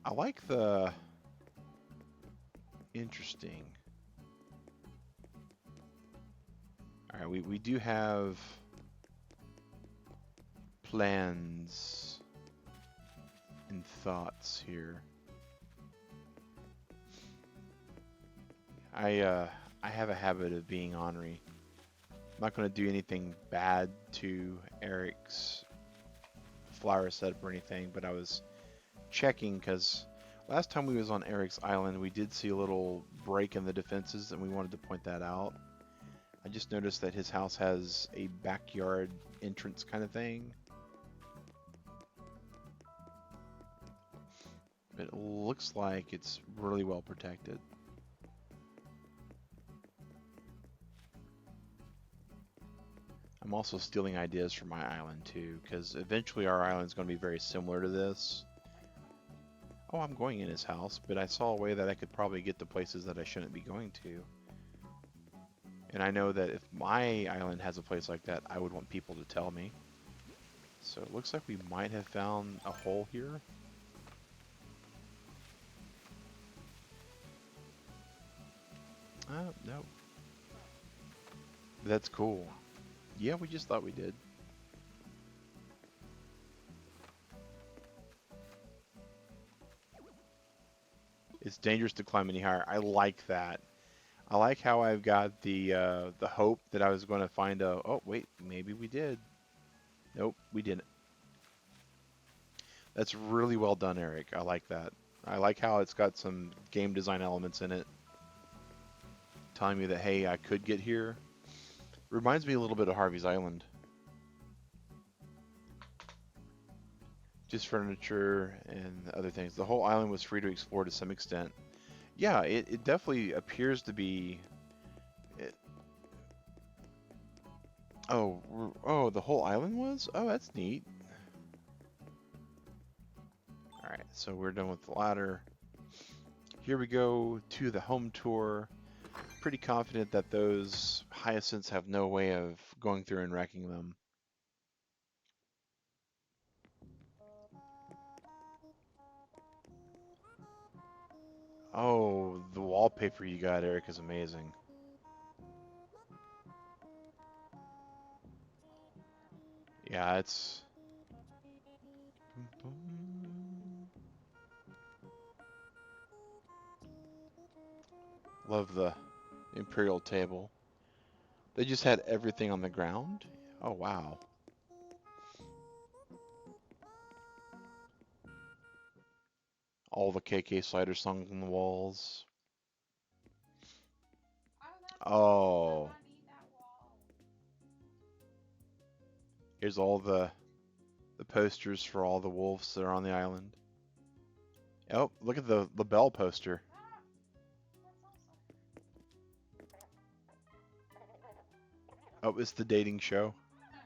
I like the interesting. All right, we do have plans and thoughts here. I have a habit of being ornery. I'm not going to do anything bad to Eric's flower setup or anything, but I was checking because last time we was on Eric's island, we did see a little break in the defenses, and we wanted to point that out. I just noticed that his house has a backyard entrance kind of thing. But it looks like it's really well protected. I'm also stealing ideas from my island too, because eventually our island is going to be very similar to this. Oh, I'm going in his house, but I saw a way that I could probably get to places that I shouldn't be going to. And I know that if my island has a place like that, I would want people to tell me. So it looks like we might have found a hole here. No. That's cool. Yeah, we just thought we did. It's dangerous to climb any higher. I like that. I like how I've got the hope that I was going to find a. Oh wait, maybe we did. Nope, we didn't. That's really well done, Eric. I like that. I like how it's got some game design elements in it, telling me that hey, I could get here. Reminds me a little bit of Harvey's Island. Just furniture and other things. The whole island was free to explore to some extent. Yeah, it definitely appears to be. It, oh, the whole island was? Oh, that's neat. Alright, so we're done with the ladder. Here we go to the home tour. Pretty confident that those hyacinths have no way of going through and wrecking them. Oh, the wallpaper you got, Eric, is amazing. Yeah, it's. Love the Imperial table. They just had everything on the ground. Oh, wow. All the KK sliders hung on the walls. Oh, that's awesome. Oh, I need that wall. here's all the posters for all the wolves that are on the island. Oh, look at the bell poster. Ah, that's awesome. Oh, it's the dating show. Ooh, look at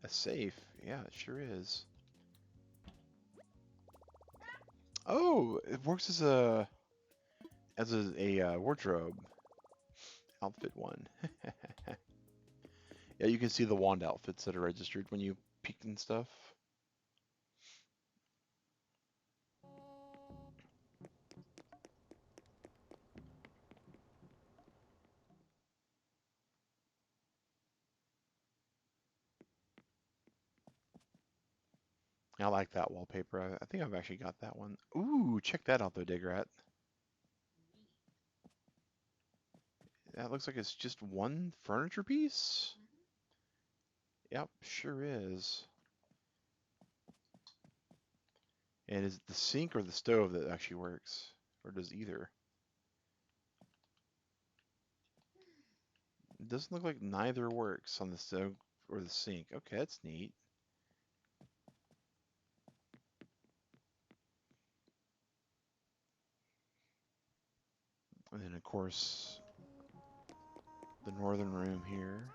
that. A safe. Yeah, it sure is. Oh, it works as a wardrobe outfit one. Yeah, you can see the wand outfits that are registered when you peek and stuff. I like that wallpaper. I think I've actually got that one. Ooh, check that out though, Digrat. Neat. That looks like it's just one furniture piece. Mm-hmm. Yep, sure is. And is it the sink or the stove that actually works? Or does either? It doesn't look like neither works on the stove or the sink. Okay, that's neat. And then, of course, the northern room here.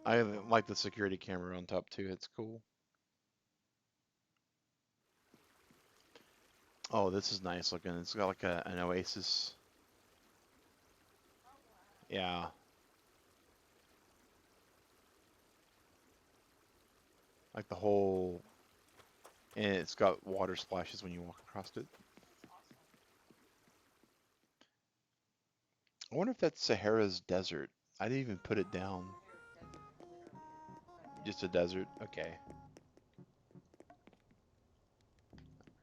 I like the security camera on top too. It's cool. Oh, this is nice looking. It's got like an oasis. Oh, wow. Yeah, like the whole, and it's got water splashes when you walk across it. That's awesome. I wonder if that's Sahara's desert. I didn't even put it down. Sahara Desert literally is a Just a desert. desert. Okay.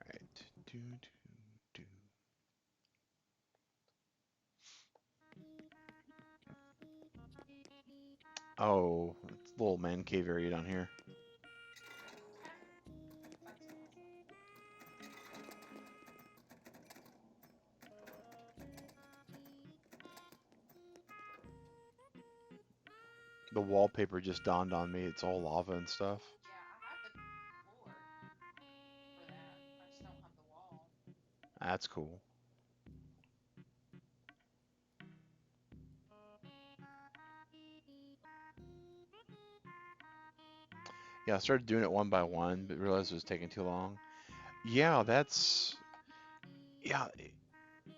Right. Do, do, do. Oh, it's a little man cave area down here. That's awesome. The wallpaper just dawned on me. It's all lava and stuff. Yeah, I have the floor for that. I just don't have the wall. That's cool. Yeah, I started doing it one by one, but realized it was taking too long. Yeah, that's yeah.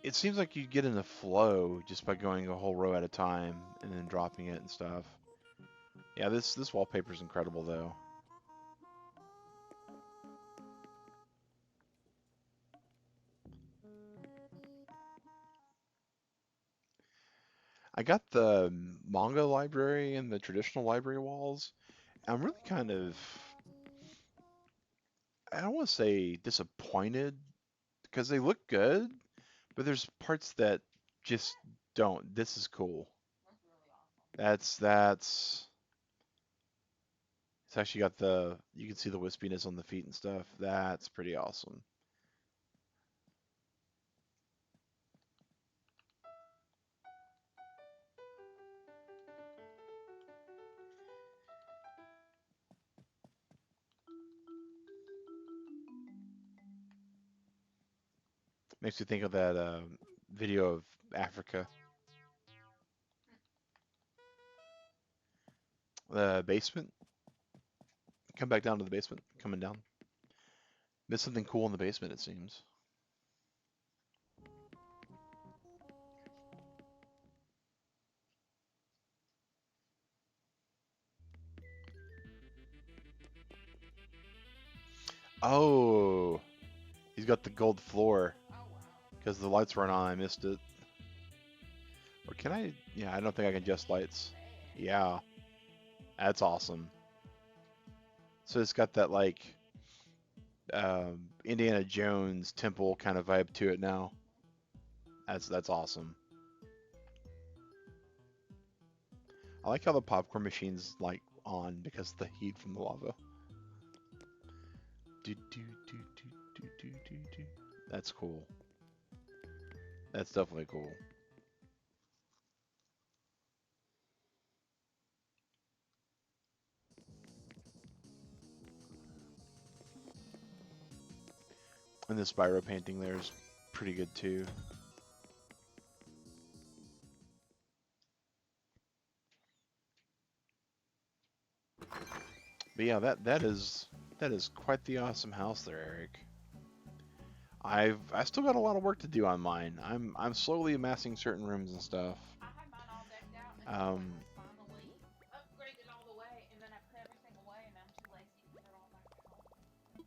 It seems like you get in a flow just by going a whole row at a time and then dropping it and stuff. Yeah, this wallpaper is incredible though. I got the manga library and the traditional library walls. I'm really kind of, I don't want to say disappointed because they look good, but there's parts that just don't. This is cool. That's really awesome. That's it's actually got the you can see the wispiness on the feet and stuff. That's pretty awesome. Makes me think of that video of Africa, the basement. Come back down to the basement, coming down. Missed something cool in the basement, it seems. Oh, he's got the gold floor Oh, wow. because the lights weren't on. I missed it. Or can I? Yeah, I don't think I can adjust Maybe in the lights. bed. Yeah. That's awesome. So it's got that like Indiana Jones temple kind of vibe to it now. That's awesome. I like how the popcorn machine's like on because of the heat from the lava. Do, do, do, do, do, do, do, do. That's cool. That's definitely cool. And the Spyro painting there is pretty good too. But yeah, that is quite the awesome house there, Eric. I still got a lot of work to do on mine. I'm slowly amassing certain rooms and stuff. I had mine all decked out until like Um, I finally upgraded all the way, and then I put everything away, and I'm too lazy to put it all back out.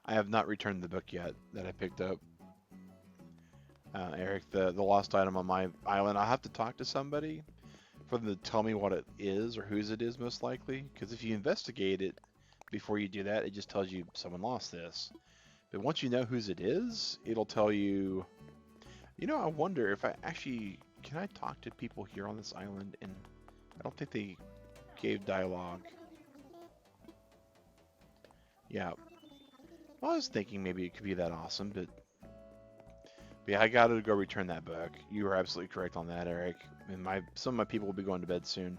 I have not returned the book yet that I picked up. Eric, the lost item on my island. I'll have to talk to somebody for them to tell me what it is or whose it is most likely. Because if you investigate it before you do that, it just tells you someone lost this. But once you know whose it is, it'll tell you. You know, I wonder if I actually can I talk to people here on this island, and I don't think they gave dialogue. Yeah, well, I was thinking maybe it could be that awesome, but yeah, I gotta go return that book. You were absolutely correct on that, Eric. And some of my people will be going to bed soon,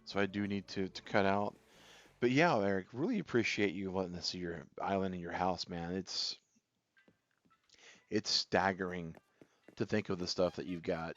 so I do need to cut out. But yeah, Eric, really appreciate you letting us see your island and your house, man. It's staggering to think of the stuff that you've got.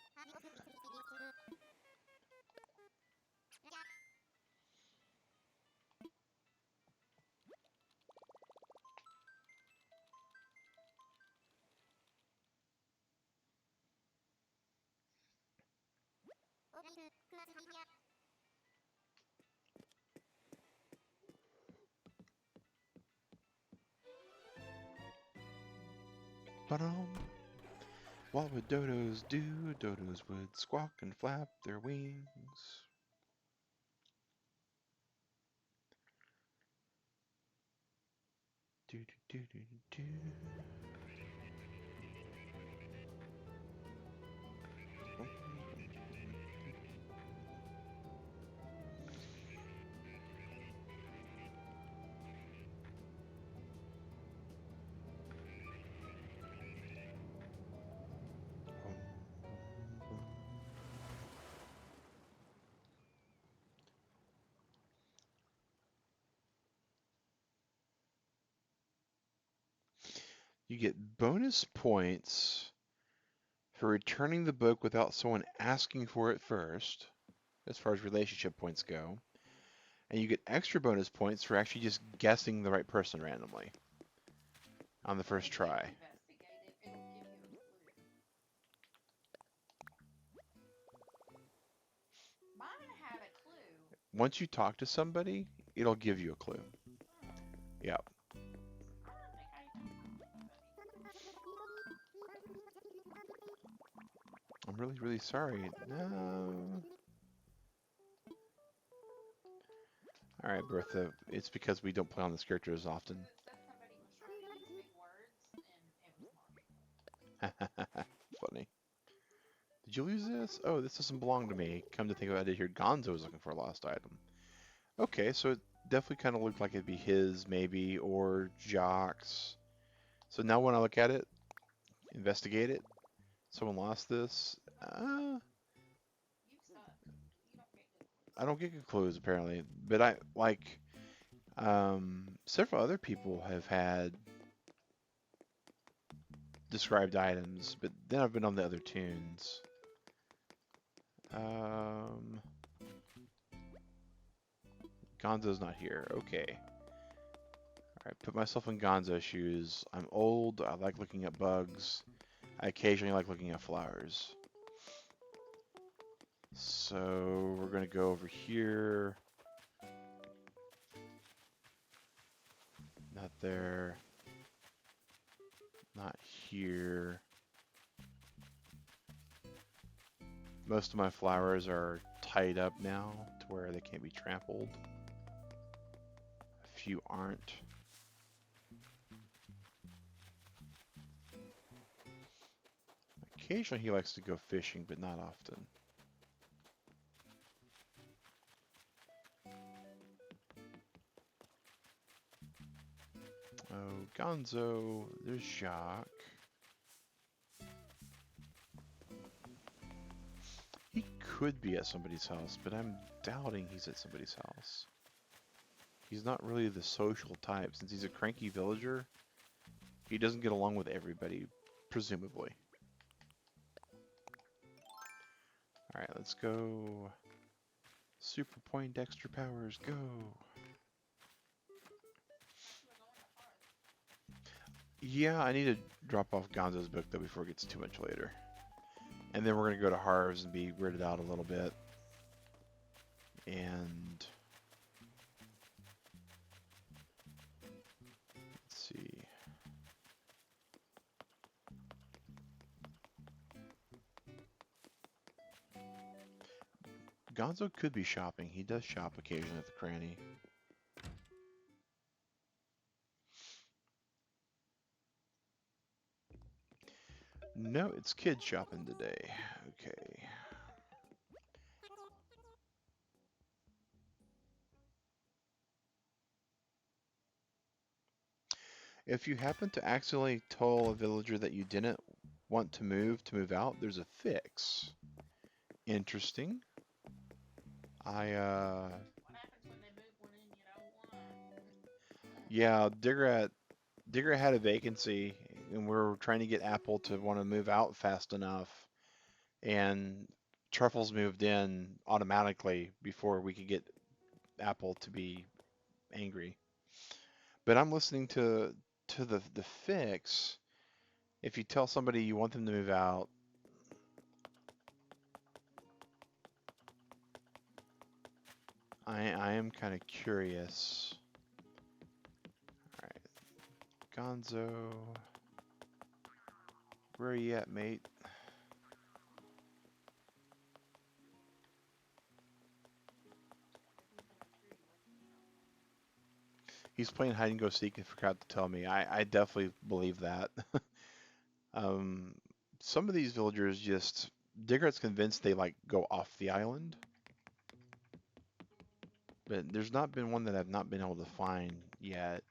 But what would dodos do? Dodos would squawk and flap their wings. Do do do do do. You get bonus points for returning the book without someone asking for it first, as far as relationship points go. And you get extra bonus points for actually just guessing the right person randomly on the first If you try. investigate it, it'll give you a clue. Mine had a clue. Once you talk to somebody, it'll give you a clue. Hmm. Yeah, I don't think I even talked to anybody. I'm really, really sorry. No. All right, Bertha. It's because we don't play on this character as often. Because it said somebody was trying to use big words, and it was Marshall. Funny. Did you lose this? Oh, this doesn't belong to me. Come to think about it, here Gonzo was looking for a lost item. Okay, so it definitely kind of looked like it'd be his, maybe, or Jock's. So now when I look at it, investigate it, someone lost this. You suck. You don't get good I clues. don't get good clues apparently, but I like several other people have had described items, but then I've been on the other tunes. Um, Gonzo's not here. Okay. Alright, put myself in Gonzo's shoes. I'm old, I like looking at bugs. I occasionally like looking at flowers. So we're gonna go over here. Not there. Not here. Most of my flowers are tied up now to where they can't be trampled. A few aren't. Occasionally he likes to go fishing, but not often. Oh, Gonzo, there's Jacques. He could be at somebody's house, but I'm doubting he's at somebody's house. He's not really the social type. Since he's a cranky villager, he doesn't get along with everybody, presumably. Alright, let's go. Super Poindexter powers, go! Yeah, I need to drop off Gonzo's book, though, before it gets too much later. And then we're going to go to Harv's and be weirded out a little bit. And... let's see... Gonzo could be shopping. He does shop occasionally at the cranny. No, it's kid shopping today. Okay. If you happen to accidentally tell a villager that you didn't want to move out, there's a fix. Interesting. What happens when they move one in you don't want? Yeah, Digger had a vacancy, and we are trying to get Apple to want to move out fast enough, and Truffles moved in automatically before we could get Apple to be angry. But I'm listening to the fix. If you tell somebody you want them to move out, I am kind of curious. All right, Gonzo, where are you at, mate? He's playing hide and go seek and forgot to tell me. I definitely believe that. um, some of these villagers just Digger's convinced they like go off the island, but there's not been one that I've not been able to find yet.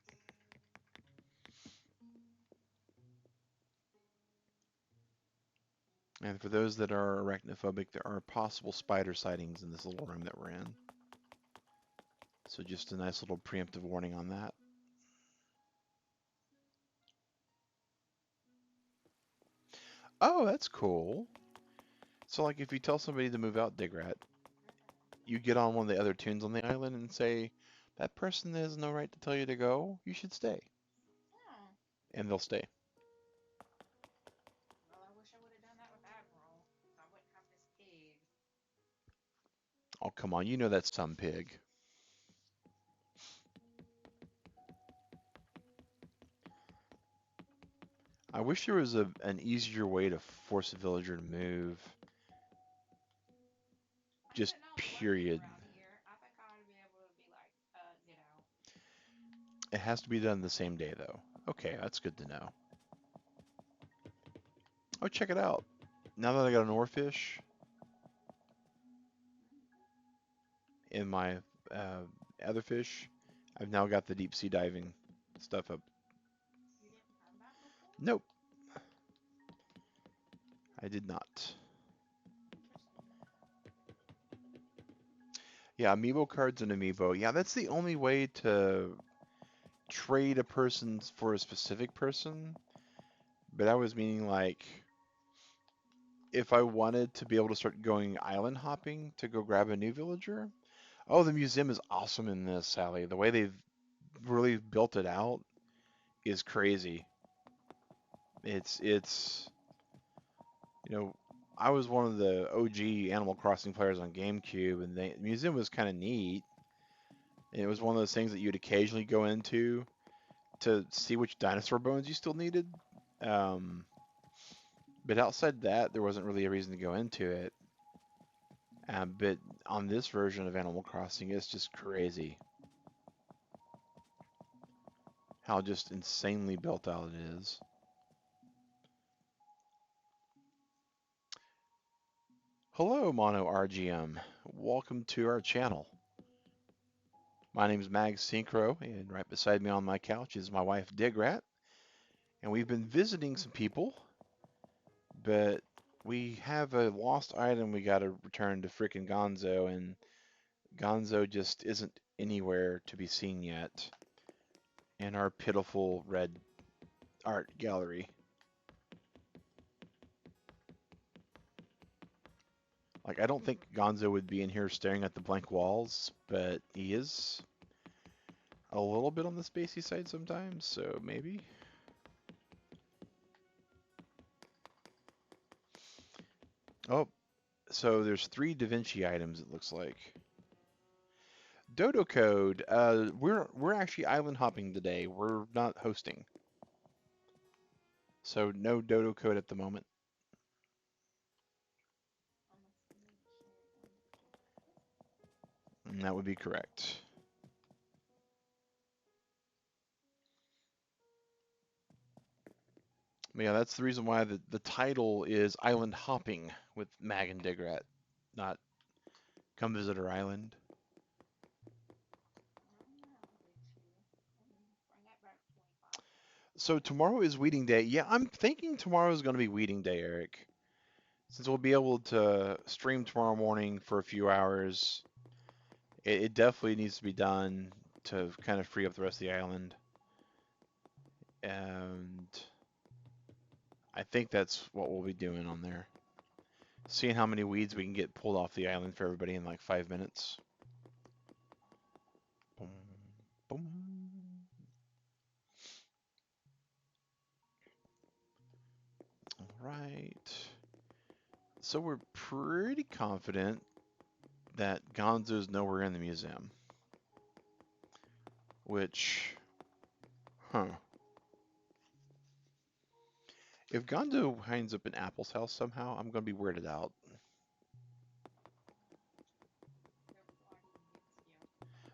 And for those that are arachnophobic, there are possible spider sightings in this little room that we're in. So just a nice little preemptive warning on that. Oh, that's cool. So like if you tell somebody to move out, Digrat, you get on one of the other tunes on the island and say, that person has no right to tell you to go, you should stay. Oh. And they'll stay. Well, I wish I would have done that with Admiral. I wouldn't have this pig. Oh, come on, you know that's some pig. I wish there was an easier way to force a villager to move. Just period. Here, I think I ought to be able to be like, get out. It has to be done the same day, though. Okay, that's good to know. Oh, check it out. Now that I got an oarfish in my other fish, I've now got the deep sea diving stuff up. You didn't have that before? Nope, I did not. Yeah, amiibo cards and amiibo. Yeah, that's the only way to trade a person for a specific person. But I was meaning like if I wanted to be able to start going island hopping to go grab a new villager. Oh, the museum is awesome in this, Sally. The way they've really built it out is crazy. It's I was one of the OG Animal Crossing players on GameCube, and the museum was kind of neat. And it was one of those things that you'd occasionally go into to see which dinosaur bones you still needed. But outside that, there wasn't really a reason to go into it. But on this version of Animal Crossing, it's just crazy how just insanely built out it is. Hello, Mono RGM. Welcome to our channel. My name is Mag Synchro, and right beside me on my couch is my wife DIgrat. And we've been visiting some people, but we have a lost item we gotta return to frickin' Gonzo, and Gonzo just isn't anywhere to be seen yet in our pitiful red art gallery. Like, I don't think Gonzo would be in here staring at the blank walls, but he is a little bit on the spacey side sometimes, so maybe. Oh, so there's 3 Da Vinci items, it looks like. Dodo Code, we're actually island hopping today. We're not hosting. So no Dodo Code at the moment. And that would be correct. But yeah, that's the reason why the title is Island Hopping with Mag and DIgrat, not Come Visit Our Island. So tomorrow is weeding day. Yeah, I'm thinking tomorrow is going to be weeding day, Eric. Since we'll be able to stream tomorrow morning for a few hours, it definitely needs to be done to kind of free up the rest of the island. And I think that's what we'll be doing on there. Seeing how many weeds we can get pulled off the island for everybody in like 5 minutes. Boom, boom. All right. So we're pretty confident that Gonzo's nowhere in the museum. Which, huh. If Gonzo winds up in Apple's house somehow, I'm going to be weirded out.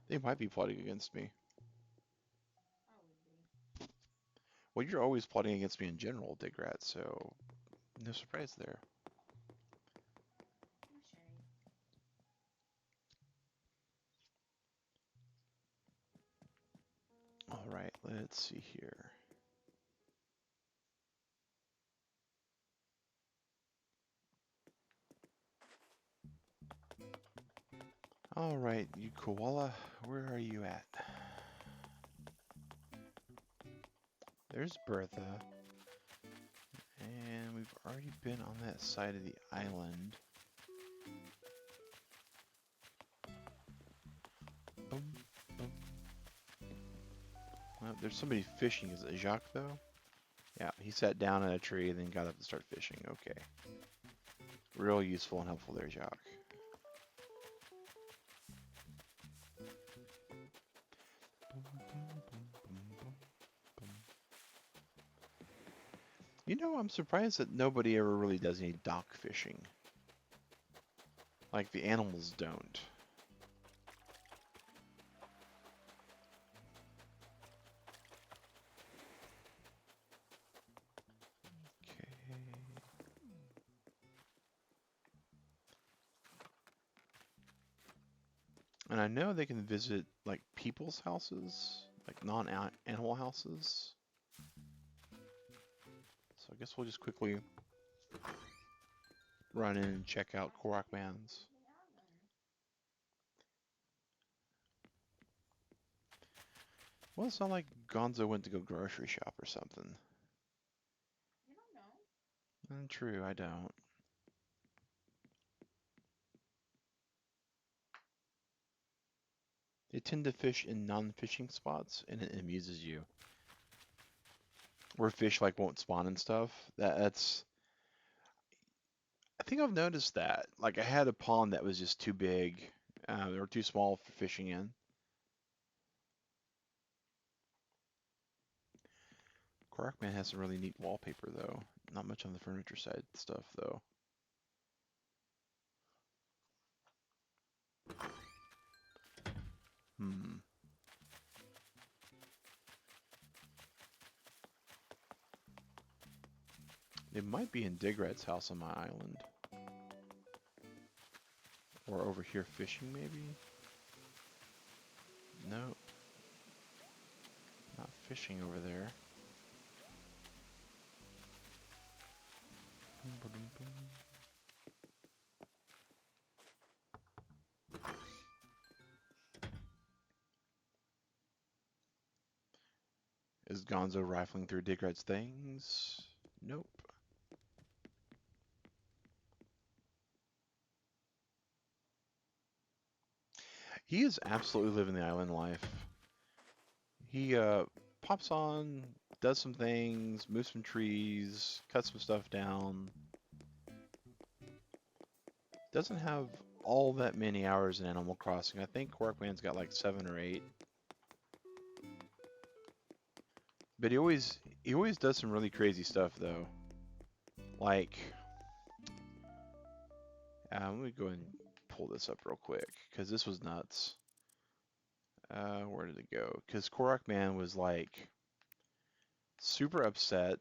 They might be plotting against me. Well, you're always plotting against me in general, DIgrat, so no surprise there. All right, let's see here. All right, you koala, where are you at? There's Bertha. And we've already been on that side of the island. Boom, boom. Well, there's somebody fishing. Is it Jacques, though? Yeah, he sat down in a tree and then got up to start fishing. Okay. Real useful and helpful there, Jacques. You know, I'm surprised that nobody ever really does any dock fishing. Like the animals don't. Okay. And I know they can visit like people's houses, like non-animal houses. So I guess we'll just quickly run in and check out Korok Man's. Well, it's not like Gonzo went to go grocery shop or something. True, I don't. They tend to fish in non-fishing spots, and it amuses you. Where fish like won't spawn and stuff. That's. I think I've noticed that. Like I had a pond that was just too big, or too small for fishing in. Quarkman has some really neat wallpaper though. Not much on the furniture side stuff though. Hmm. It might be in Digrat's house on my island. Or over here fishing, maybe? No, not fishing over there. Is Gonzo rifling through Digrat's things? Nope. He is absolutely living the island life. He pops on, does some things, moves some trees, cuts some stuff down. Doesn't have all that many hours in Animal Crossing. I think Quarkman's got like 7 or 8. But he always does some really crazy stuff though. Like, let me go and pull this up real quick because this was nuts. Where did it go? Because Quarkman was like super upset.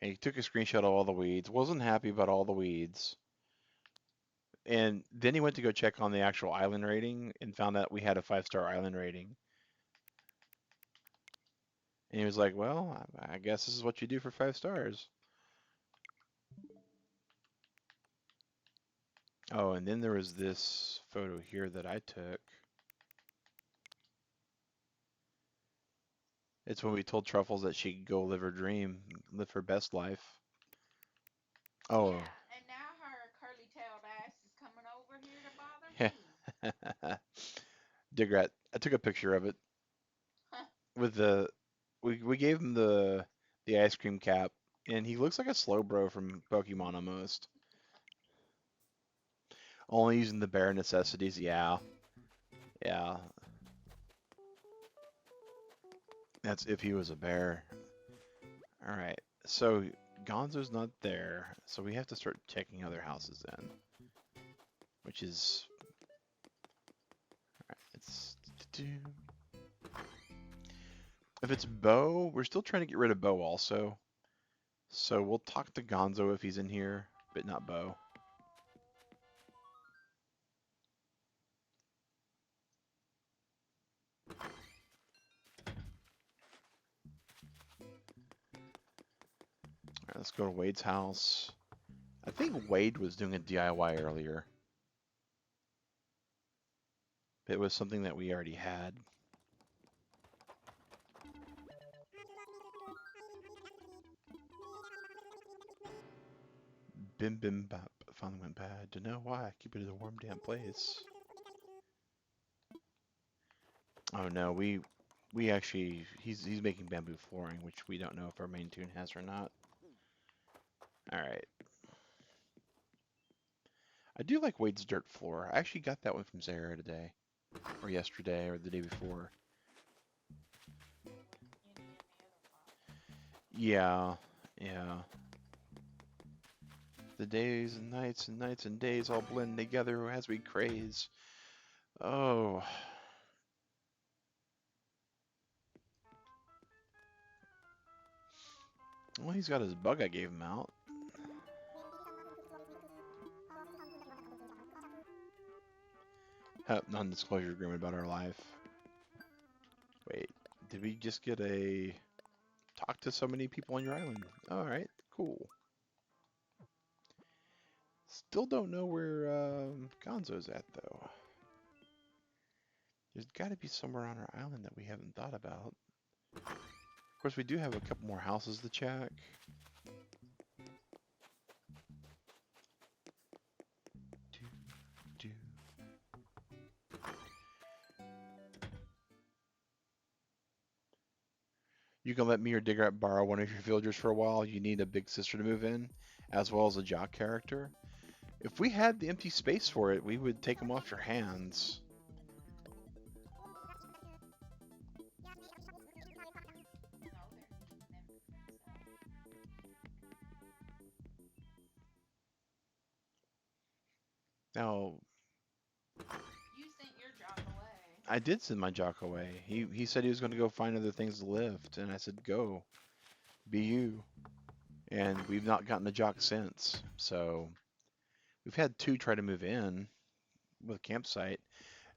And he took a screenshot of all the weeds. Wasn't happy about all the weeds. And then he went to go check on the actual island rating and found out we had a 5-star island rating. And he was like, well, I guess this is what you do for 5 stars. Oh, and then there was this photo here that I took. It's when we told Truffles that she could go live her dream, live her best life. Oh. Yeah, and now her curly-tailed ass is coming over here to bother me. DIgrat, I took a picture of it with the we gave him the ice cream cap, and he looks like a Slowbro from Pokemon almost. Only using the bare necessities, yeah. Yeah. That's if he was a bear. Alright, so Gonzo's not there, so we have to start checking other houses then. Which is... Alright, it's... If it's Bo, we're still trying to get rid of Bo also. So we'll talk to Gonzo if he's in here, but not Bo. Alright, let's go to Wade's house. I think Wade was doing a DIY earlier. It was something that we already had. Bim bim bop finally went bad. Don't know why. Keep it in a warm, damp place. Oh no, we actually he's making bamboo flooring, which we don't know if our main tune has or not. All right. I do like Wade's dirt floor. I actually got that one from Zara today, or yesterday, or the day before. Yeah, yeah. The days and nights and days all blend together as we craze. Oh. Well, he's got his bug I gave him out. Non-disclosure agreement about our life. Wait, did we just get a talk to so many people on your island? Alright, cool. Still don't know where Gonzo's at, though. There's got to be somewhere on our island that we haven't thought about. Of course, we do have a couple more houses to check. You can let me or DIgrat borrow one of your villagers for a while. You need a big sister to move in, as well as a jock character. If we had the empty space for it, we would take them off your hands. Now, You sent your jock away. I did send my jock away. He said he was going to go find other things to lift, and I said, "Go, be you." And we've not gotten a jock since. So we've had two try to move in with a campsite.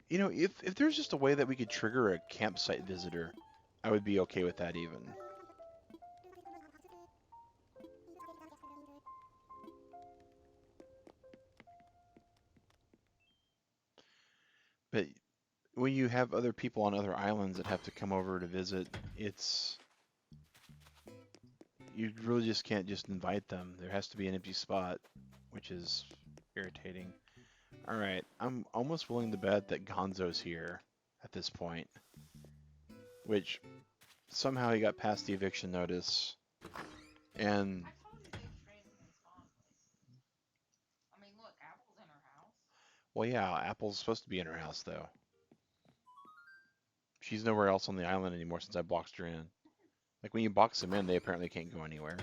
You know, if there's just a way that we could trigger a campsite visitor, I would be okay with that even. But when you have other people on other islands that have to come over to visit, it's you really just can't just invite them. There has to be an empty spot, which is irritating. All right, I'm almost willing to bet that Gonzo's here at this point, which somehow he got past the eviction notice. And I told you they just randomly spawned me. I mean, look, Apple's in her house. well, yeah, Apple's supposed to be in her house though. She's nowhere else on the island anymore since I boxed her in. Like when you box them in, they apparently can't go anywhere.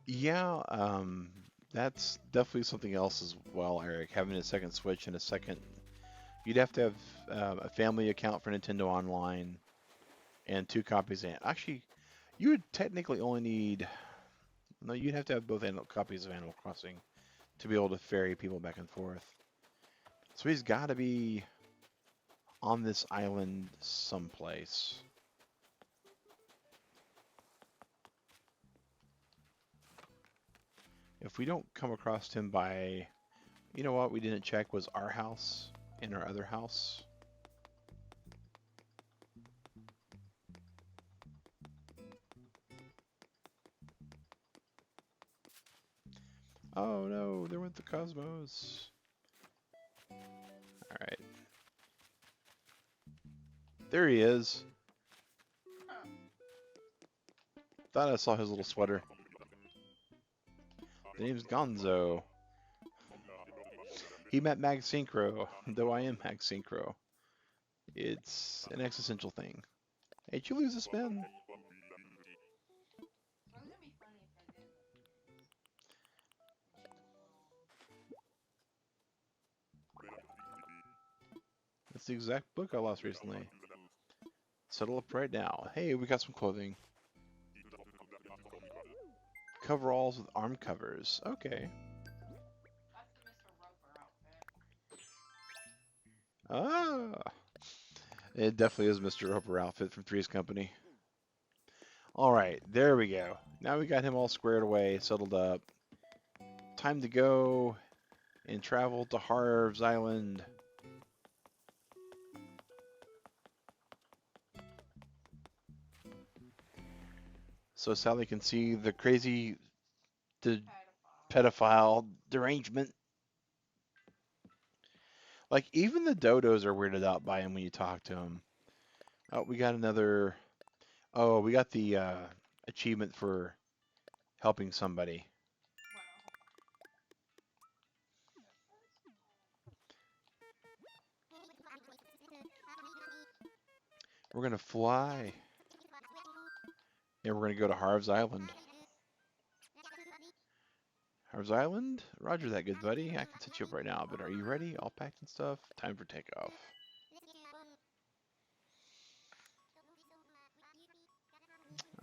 Yeah, that's definitely something else as well, Eric. Having a second Switch and a second, you'd have to have a family account for Nintendo Online and two copies. And actually, you would technically only need, no, you'd have to have both copies of Animal Crossing to be able to ferry people back and forth. So he's got to be on this island someplace. If we don't come across him by, you know what, we didn't check was our house and our other house. Oh no, there went the Cosmos. Alright. There he is. Huh. Thought I saw his little sweater. The name's Gonzo. He met Mag Synchro, though I am Mag Synchro. It's an existential thing. Hey, did you lose a spin? It was gonna be funny if I didn't. That's the exact book I lost recently. Settle up right now. Hey, we got some clothing. Coveralls with arm covers. Okay. That's the Mr. Roper outfit. Ah, it definitely is Mr. Roper outfit from Three's Company. All right, there we go. Now we got him all squared away, settled up. Time to go and travel to Harv's Island. So Sally can see the crazy the Pedophile. pedophile derangement. Like even the dodos are weirded out by him when you talk to him. Oh, we got another. Oh, we got the achievement for helping somebody. We're gonna fly, and we're gonna go to Harv's Island. Harv's Island? Roger that, good buddy. I can set you up right now, but are you ready? All packed and stuff? Time for takeoff.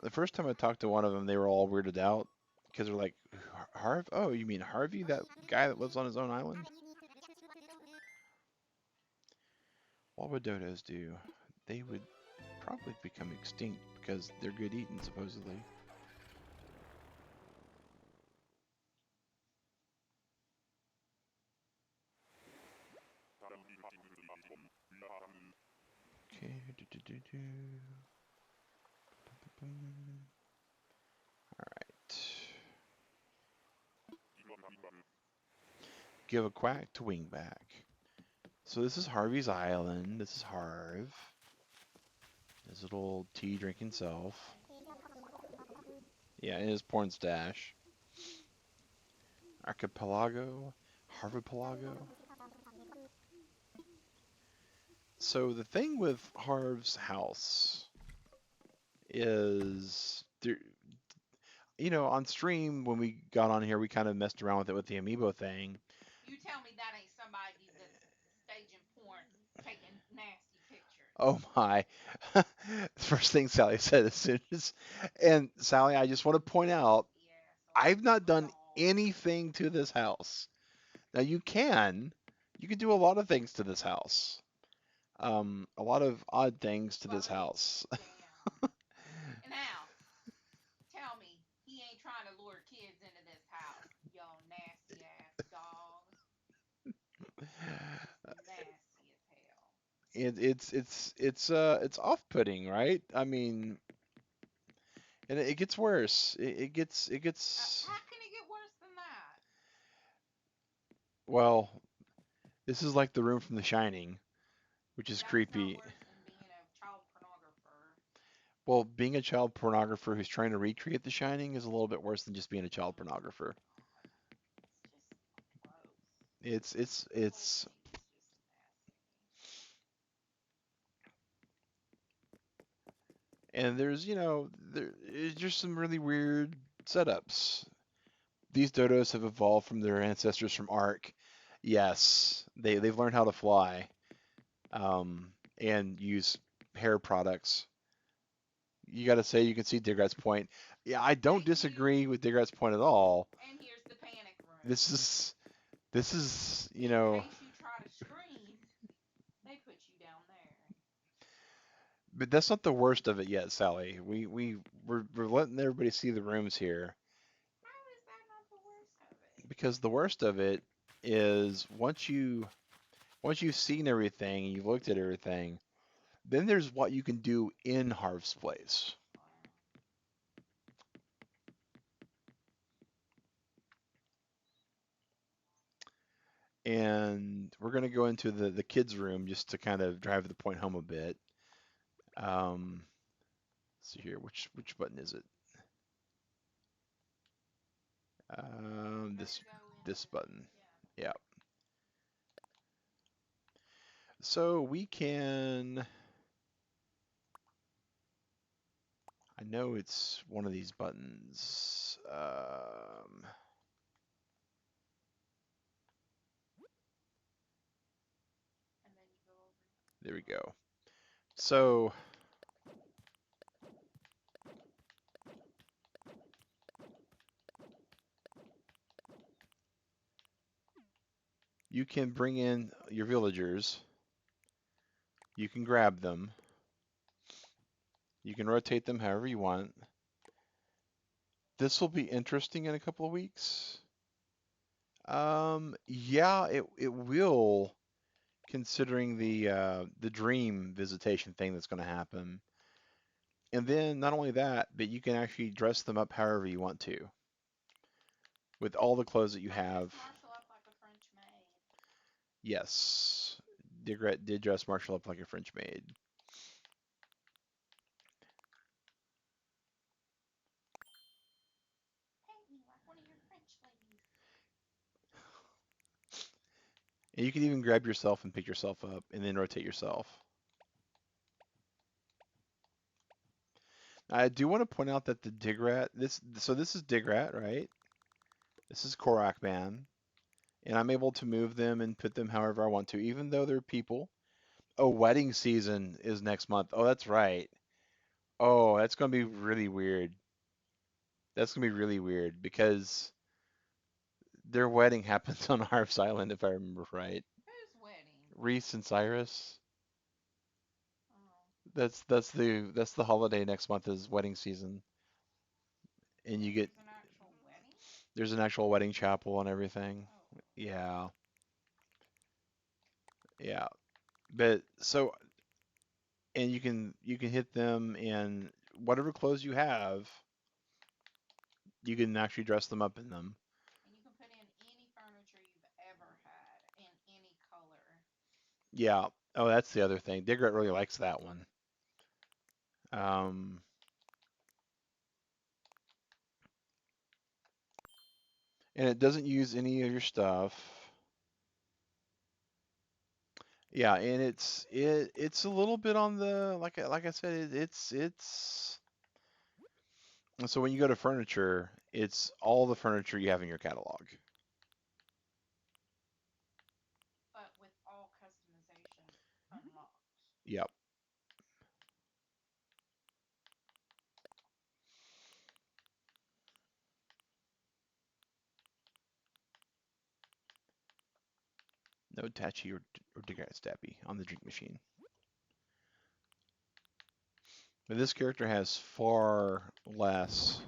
The first time I talked to one of them, they were all weirded out because they're like, Harv? Oh, you mean Harvey, that guy that lives on his own island? What would dodos do? They would probably become extinct because they're good eating, supposedly. Okay. All right. Give a quack to wingback. So this is Harvey's Island. This is Harv. His little tea drinking self. Yeah, and his porn stash. Archipelago. Harvipelago. So the thing with Harv's house is there, on stream when we got on here, we kind of messed around with it with the amiibo thing. You tell me that ain't somebody that's staging porn, taking nasty pictures. Oh my. First thing Sally said as soon as, and Sally, I just want to point out, Nasty I've asshole not done dog. anything to this house. Now you can do a lot of things to this house. A lot of odd things to But this house. damn. And now, tell me he ain't trying to lure kids into this house. Yo, nasty ass dog. Just nasty as hell. It's off-putting, right? I mean, and it gets worse. It gets How can it get worse than that? well. This is like the room from The Shining, which is That's not creepy. worse than being a child pornographer. Well, being a child pornographer who's trying to recreate The Shining is a little bit worse than just being a child Oh my pornographer. god. It's just gross. The whole It's thing is just nasty. and there's just some really weird setups. These dodos have evolved from their ancestors from Ark. Yes, they've learned how to fly, and use hair products. You got to say you can see Digrat's point. Yeah, I don't Thank you. disagree with Digrat's point at all. And here's the panic room. This is this is In case you try to scream, they put you down there. but that's not the worst of it yet, Sally. We're letting everybody see the rooms here How is that not the worst of it? because the worst of it is once you've seen everything and you've looked at everything, then there's what you can do in Harv's place. Wow. And we're gonna go into the kids' room just to kind of drive the point home a bit. Um, let's see here, which button is it? Better This go into this the button. yeah. Yeah. So we can. I know it's one of these buttons. And then you go over. There we go. So you can bring in your villagers. You can grab them. You can rotate them however you want. This will be interesting in a couple of weeks. Yeah, it will, considering the dream visitation thing that's going to happen. And then not only that, but you can actually dress them up however you want to with all the clothes that you I dress have. Marshall up like a French maid. Yes, Digret did dress Marshall up like a French maid. Paint me like one of your French ladies. And you can even grab yourself and pick yourself up and then rotate yourself. I do want to point out that the Digrat, this is Digrat, right? This is Korak Man, and I'm able to move them and put them however I want to, even though they're people. Oh, wedding season is next month. Oh, that's right. Oh, that's gonna be really weird. That's gonna be really weird because their wedding happens on Harv's Island, if I remember right. Whose wedding? Reese and Cyrus. Oh. That's the holiday next month is wedding season, and you get There's an actual wedding? there's an actual wedding chapel and everything. Oh. Yeah, yeah. But so and you can hit them in whatever clothes you have. You can actually dress them up in them. And you can put in any furniture you've ever had in any color. Yeah. Oh, that's the other thing. Digret really likes that one. Um, and it doesn't use any of your stuff. Yeah, and it's a little bit on the like I said it's so when you go to furniture, it's all the furniture you have in your catalog. but with all customization unlocked. Yep. No Tachi or DiGrat Stappy on the drink machine. But this character has far less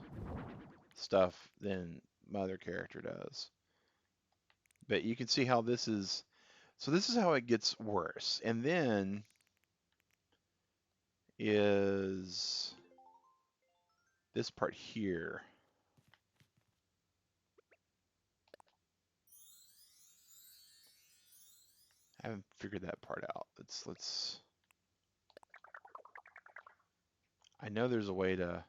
stuff than my other character does. But you can see how this is. So this is how it gets worse. And then is this part here. I haven't figured that part out. Let's. I know there's a way to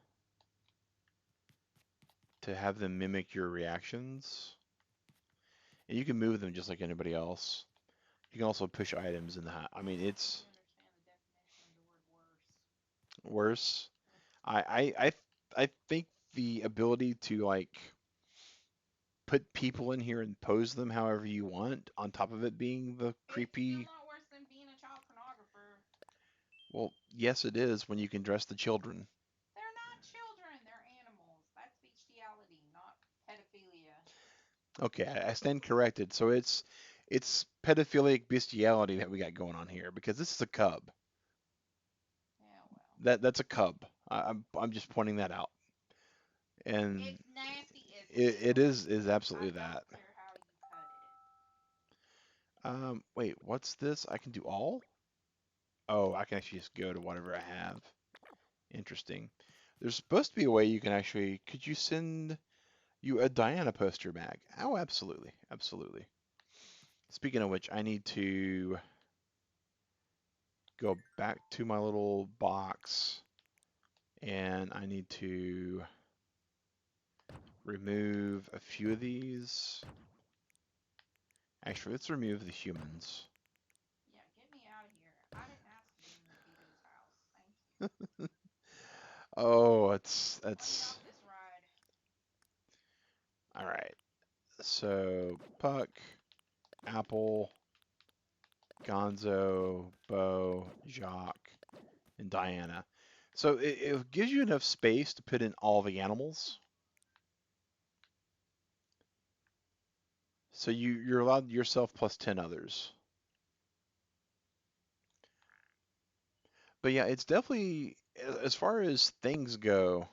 have them mimic your reactions, and you can move them just like anybody else. You can also push items in the. I mean, I don't it's really understand the definition of the word worse. worse. I think the ability to like put people in here and pose them however you want, on top of it being the It's still creepy. not worse than being a child pornographer. Well, yes, it is when you can dress the children. They're not children, they're animals. That's bestiality, not pedophilia. Okay, I stand corrected. So it's pedophilic bestiality that we got going on here because this is a cub. Yeah, well. That's a cub. I'm just pointing that out, and It's nasty as it hell. is I absolutely that. don't care how you cut it. Wait, what's this? I can do all? Oh, I can actually just go to whatever I have. Interesting. There's supposed to be a way you can actually. Could you send you a Diana poster, Mag? Oh, absolutely, absolutely. Speaking of which, I need to go back to my little box and I need to remove a few of these. Actually, let's remove the humans. Yeah, get me out of here. I didn't ask to be in Mosquito's house. Thank you. Oh, Let me that's off this ride. all right. So Puck, Apple, Gonzo, Bo, Jacques, and Diana. So it gives you enough space to put in all the animals. So you're allowed yourself plus 10 others. But yeah, it's definitely as far as things go,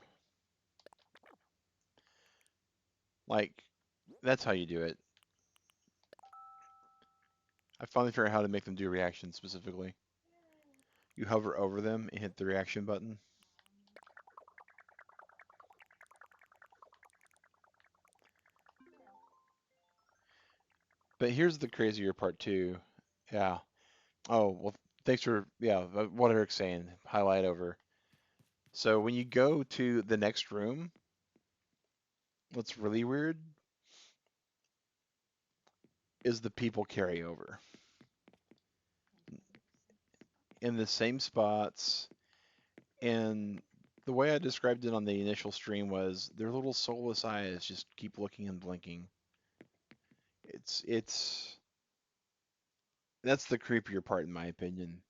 like that's how you do it. I finally figured out how to make them do reactions specifically. Yay. You hover over them and hit the reaction button. Yeah. But here's the crazier part too. Yeah. Oh, well, thanks for, yeah, what Eric's saying. Highlight over. So when you go to the next room, what's really weird is the people carry over Makes no sense. in the same spots. And the way I described it on the initial stream was their little soulless eyes just keep looking and blinking. It's that's the creepier part in my opinion.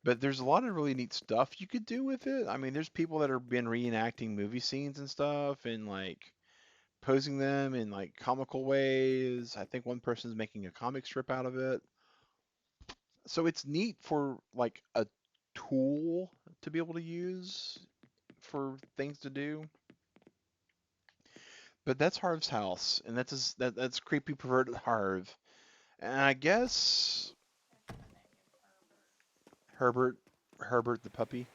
But there's a lot of really neat stuff you could do with it. I mean, there's people that have been reenacting movie scenes and stuff and like posing them in like comical ways. I think one person's making a comic strip out of it. So it's neat for like a tool to be able to use for things to do. But that's Harv's house, and that's creepy perverted Harv. And I guess That's the name, Herbert. Herbert, Herbert the puppy,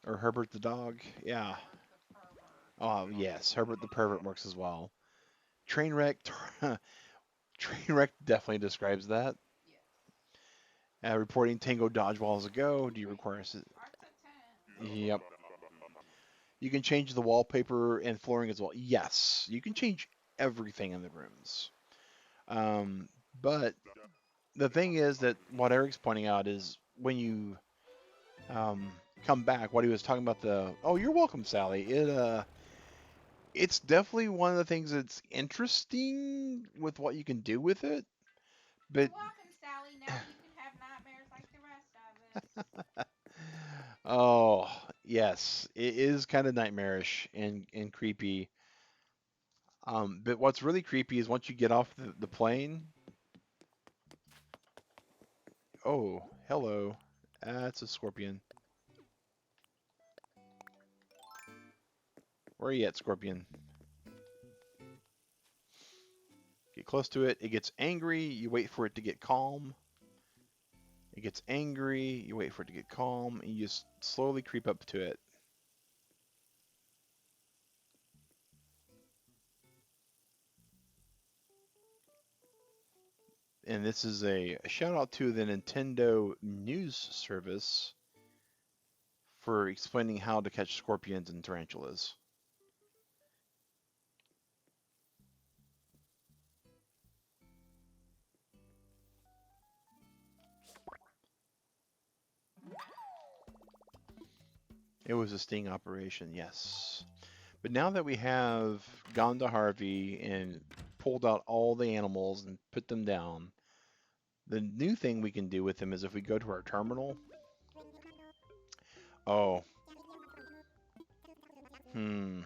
or Herbert the dog. Yeah. Herbert the pervert. Oh yes, Herbert the pervert works as well. Trainwreck, Trainwreck definitely describes that. Yes. Reporting Tango dodgeballs ago. Do you Wait, require? Arts at 10. Yep. You can change the wallpaper and flooring as well. Yes, you can change everything in the rooms. Um, but the thing is that what Eric's pointing out is when you um, come back, what he was talking about the. Oh, you're welcome, Sally. It's definitely one of the things that's interesting with what you can do with it. You're But welcome, Sally. Now you can have nightmares like the rest of us. oh yes, it is kind of nightmarish and creepy. But what's really creepy is once you get off the plane. Oh, hello. That's a scorpion. Where are you at, scorpion? Get close to it. It gets angry. You wait for it to get calm. It gets angry. You wait for it to get calm, and you just slowly creep up to it. And this is a shout out to the Nintendo News Service for explaining how to catch scorpions and tarantulas. It was a sting operation, yes. But now that we have gone to Harvey and pulled out all the animals and put them down, the new thing we can do with them is if we go to our terminal. Oh, hmm.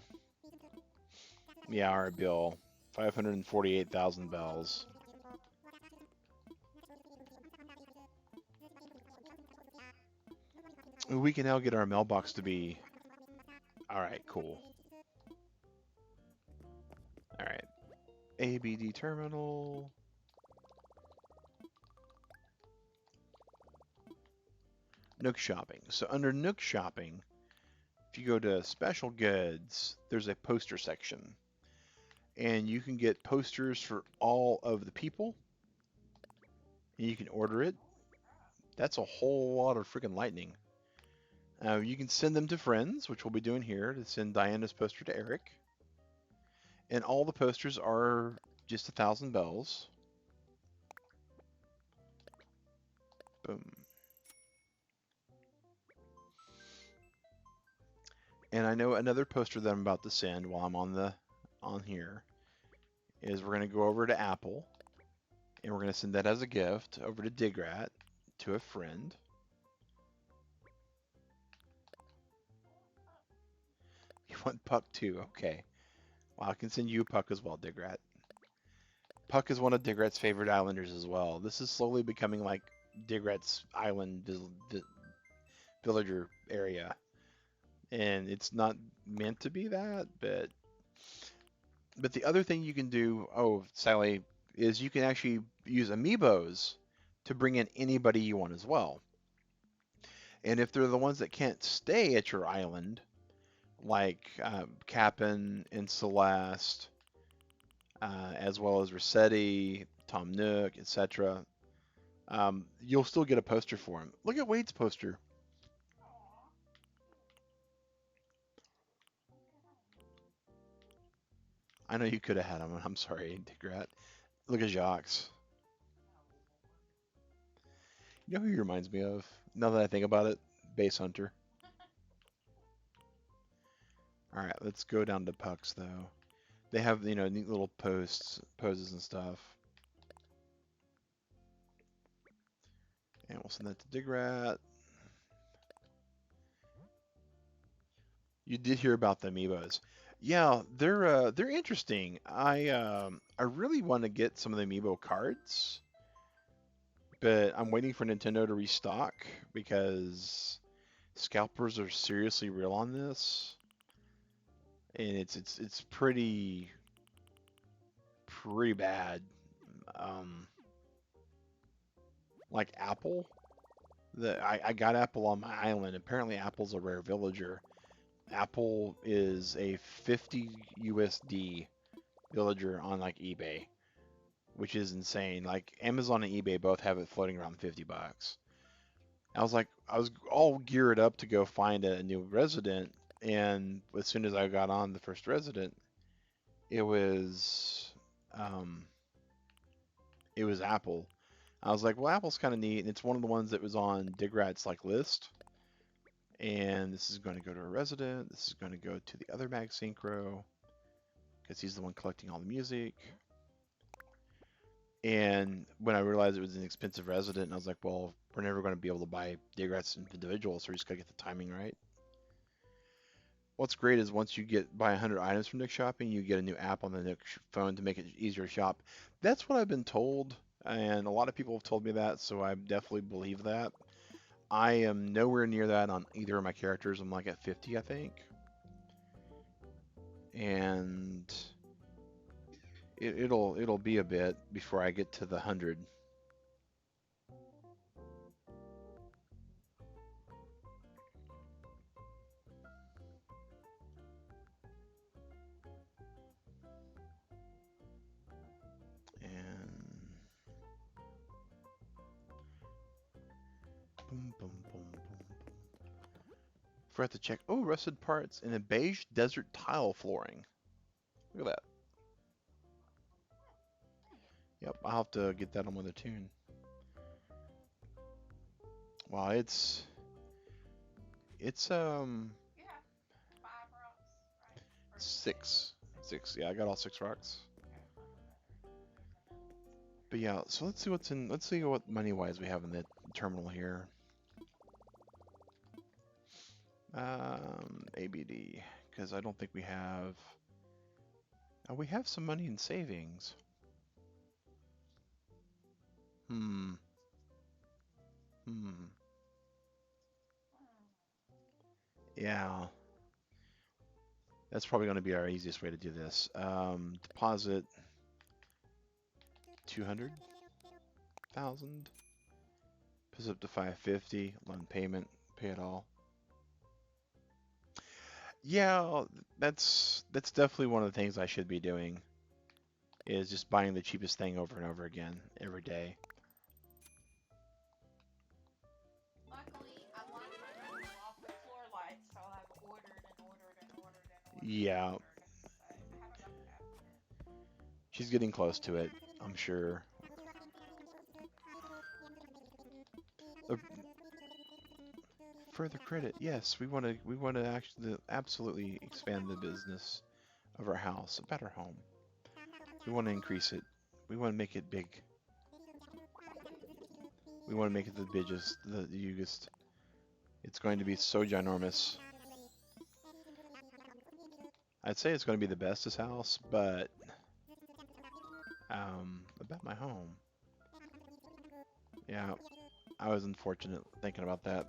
Yeah, our bill. 548,000 bells. We can now get our mailbox to be. Alright, cool. Alright. ABD terminal. Nook shopping. So under Nook shopping, if you go to special goods, there's a poster section. And you can get posters for all of the people. And you can order it. That's a whole lot of freaking lightning. You can send them to friends, which we'll be doing here to send Diana's poster to Eric. And all the posters are just 1,000 bells. Boom. And I know another poster that I'm about to send while I'm on here is we're gonna go over to Apple and we're gonna send that as a gift over to DIgrat to a friend. You want Puck too? Okay. Well, I can send you Puck as well, DIgrat. Puck is one of DIgrat's favorite islanders as well. This is slowly becoming like DIgrat's island villager area. And it's not meant to be that, but the other thing you can do, oh, Sally, is you can actually use amiibos to bring in anybody you want as well. And if they're the ones that can't stay at your island, like Cap'n and Celeste, as well as Rossetti, Tom Nook, etc., you'll still get a poster for him. Look at Wade's poster. I know you could have had him. I'm sorry, DIgrat. Look at Jacques. You know who he reminds me of? Now that I think about it, Base Hunter. All right, let's go down to Pucks though. They have, neat little poses and stuff. And we'll send that to DIgrat. You did hear about the amiibos. Yeah, they're interesting. I really want to get some of the amiibo cards, but I'm waiting for Nintendo to restock because scalpers are seriously real on this, and it's pretty bad. Um, like Apple, I got Apple on my island. Apparently, Apple's a rare villager. Apple is a 50 USD villager on like eBay, which is insane. Like Amazon and eBay both have it floating around 50 bucks. I was all geared up to go find a new resident, and as soon as I got on the first resident, it was um, it was Apple. I was like, well, Apple's kind of neat, and it's one of the ones that was on DIgrat's like list. And this is going to go to a resident. This is going to go to the other Mag Synchro because he's the one collecting all the music. And when I realized it was an expensive resident, I was like, well, we're never going to be able to buy DIgrats individual, so we just got to get the timing right. What's great is once you buy 100 items from Nick Shopping, you get a new app on the Nick phone to make it easier to shop. That's what I've been told, and a lot of people have told me that, so I definitely believe that. I am nowhere near that on either of my characters. I'm like at 50, I think. And it'll be a bit before I get to the 100. And boom, boom, boom, boom. Forgot to check. Oh, rusted parts in a beige desert tile flooring. Look at that. Yep, I'll have to get that on with a tune. Wow, it's You have 5 rocks, right? Or six. Six. Yeah, I got all 6 rocks. Okay, I'll go better. But yeah, so let's see what's in. Let's see what money-wise we have in the terminal here. ABD, because I don't think we have. Oh, we have some money in savings. Hmm. Hmm. Yeah, that's probably going to be our easiest way to do this. Deposit 200,000. Puts up to 550. Loan payment. Pay it all. Yeah, that's definitely one of the things I should be doing. Is just buying the cheapest thing over and over again every day. Luckily, I like my new wall floor lights, so I've ordered and ordered and ordered and ordered and Yeah, ordered. So I haven't got the app yet. she's getting close to it, I'm sure. Uh, Further credit, yes, we want to actually absolutely expand the business of our house, a better home. We want to increase it. We want to make it big. We want to make it the biggest, the biggest. It's going to be so ginormous. I'd say it's going to be the bestest house, but about my home. Yeah, I was unfortunate thinking about that.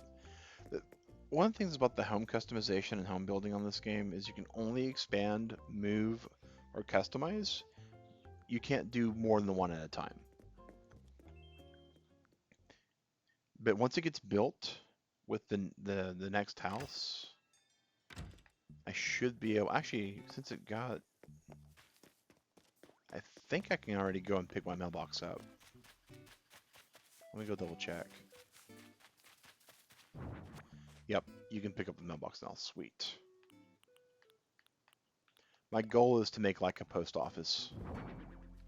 One of the things about the home customization and home building on this game is you can only expand, move, or customize. You can't do more than one at a time. But once it gets built with the next house, I should be able. Actually, since it got, I think I can already go and pick my mailbox up. Let me go double check. Yep, you can pick up the mailbox now. Sweet. My goal is to make like a post office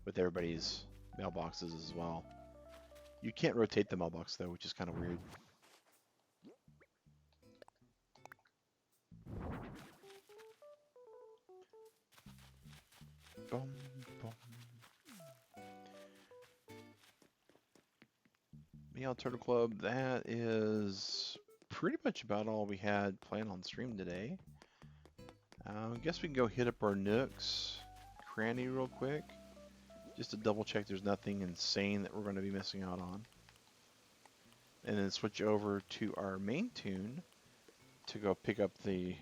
with everybody's mailboxes as well. You can't rotate the mailbox though, which is kind of weird. Boom, boom. Meow Turtle Club, that is pretty much about all we had planned on stream today. I guess we can go hit up our Nooks cranny real quick, just to double check there's nothing insane that we're going to be missing out on. And then switch over to our main tune to go pick up the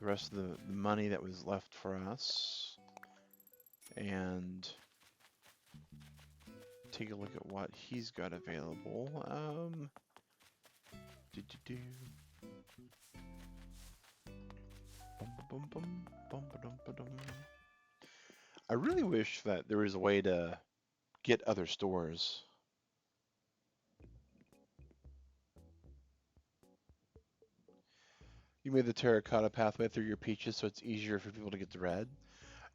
rest of the money that was left for us. And take a look at what he's got available. Do. Bum, bum, bum, ba-dum. I really wish that there was a way to get other stores. You made the terracotta pathway through your peaches so it's easier for people to get the red.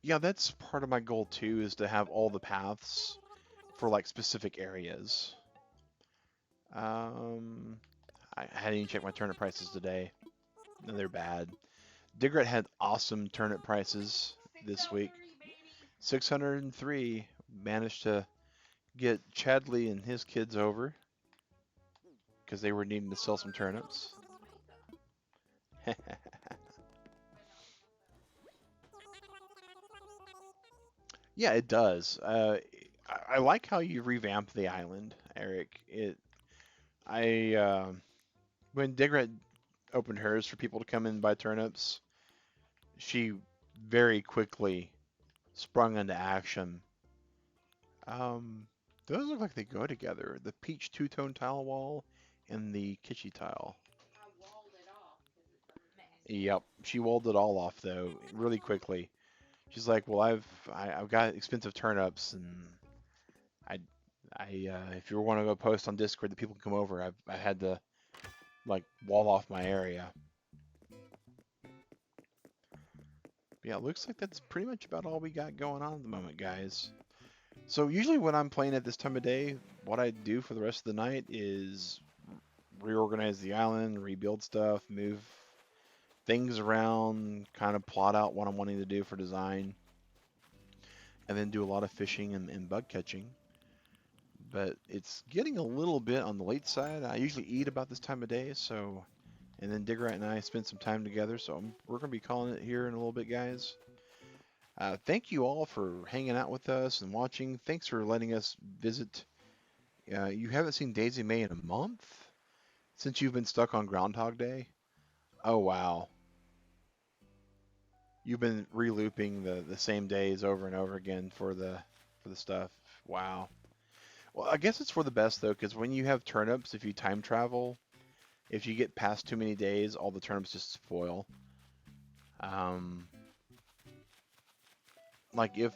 Yeah, that's part of my goal too, is to have all the paths for like specific areas. Um, I hadn't even checked my turnip prices today. No, they're bad. Digrat had awesome turnip prices this week. 603, baby. 603 managed to get Chadley and his kids over because they were needing to sell some turnips. Yeah, it does. I like how you revamped the island, Eric. I when Digret opened hers for people to come in and buy turnips, she very quickly sprung into action. Um, those look like they go together. The peach two-tone tile wall and the kitschy tile. I walled it off because it's a mess. Yep, she walled it all off though, really quickly. She's like, "Well, I've got expensive turnips, and I if you want to go post on Discord that people can come over, I had to like wall off my area." But yeah, it looks like that's pretty much about all we got going on at the moment, guys. So usually when I'm playing at this time of day, what I do for the rest of the night is reorganize the island, rebuild stuff, move things around, kind of plot out what I'm wanting to do for design, and then do a lot of fishing and bug catching. But it's getting a little bit on the late side. I usually eat about this time of day, so and then Digrat and I spend some time together, so we're gonna be calling it here in a little bit, guys. Thank you all for hanging out with us and watching. Thanks for letting us visit. You haven't seen Daisy May in a month since you've been stuck on Groundhog Day. Oh wow, you've been relooping the same days over and over again for the stuff. Wow. Well, I guess it's for the best though, because when you have turnips, if you time travel, if you get past too many days, all the turnips just spoil. Um, like if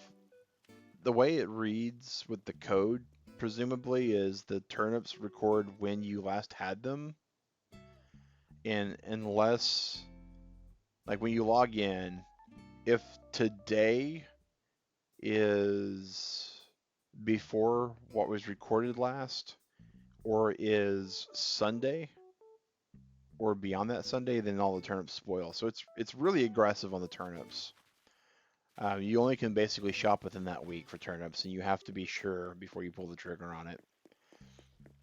the way it reads with the code, presumably, is the turnips record when you last had them, and unless like when you log in, if today is before what was recorded last, or is Sunday, or beyond that Sunday, then all the turnips spoil. So it's really aggressive on the turnips. You only can basically shop within that week for turnips, and you have to be sure before you pull the trigger on it.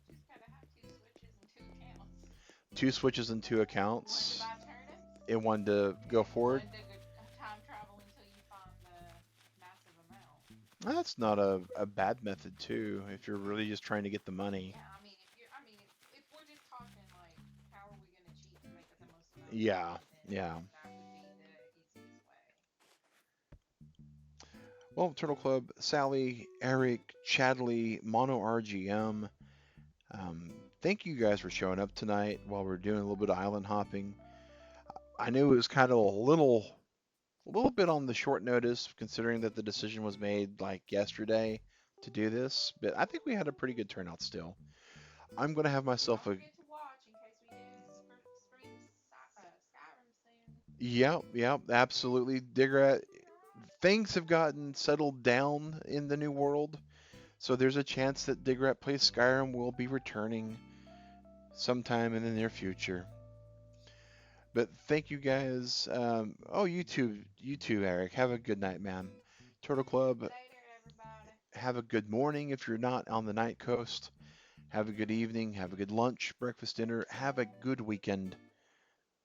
Just gotta have two switches and two accounts. Two switches and two One to accounts, buy turnips and one to go and forward. one to time travel until you find the massive amount. That's not a bad method too, if you're really just trying to get the money. Yeah, I mean, if we're just talking like, how are we gonna cheat to make the most amount of Yeah, money, then yeah. that would be the easiest way. Well, Turtle Club, Sally, Eric, Chadley, Mono RGM, thank you guys for showing up tonight while we're doing a little bit of island hopping. I knew it was kind of a little bit on the short notice, considering that the decision was made like yesterday to do this, but I think we had a pretty good turnout still. I'm gonna have Don't myself a forget to watch in case we do stream Skyrim soon. yep, yep, absolutely. Digrat, things have gotten settled down in the new world, so there's a chance that Digrat Plays Skyrim will be returning sometime in the near future. But thank you guys. Oh, you too, Eric. Have a good night, man. Turtle Club, Later, everybody. have a good morning if you're not on the night coast. Have a good evening. Have a good lunch, breakfast, dinner. Have a good weekend.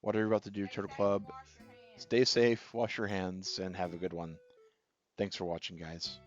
Whatever you're about to do, Stay Turtle safe and Club. wash your hands. Stay safe, wash your hands, and have a good one. Thanks for watching, guys.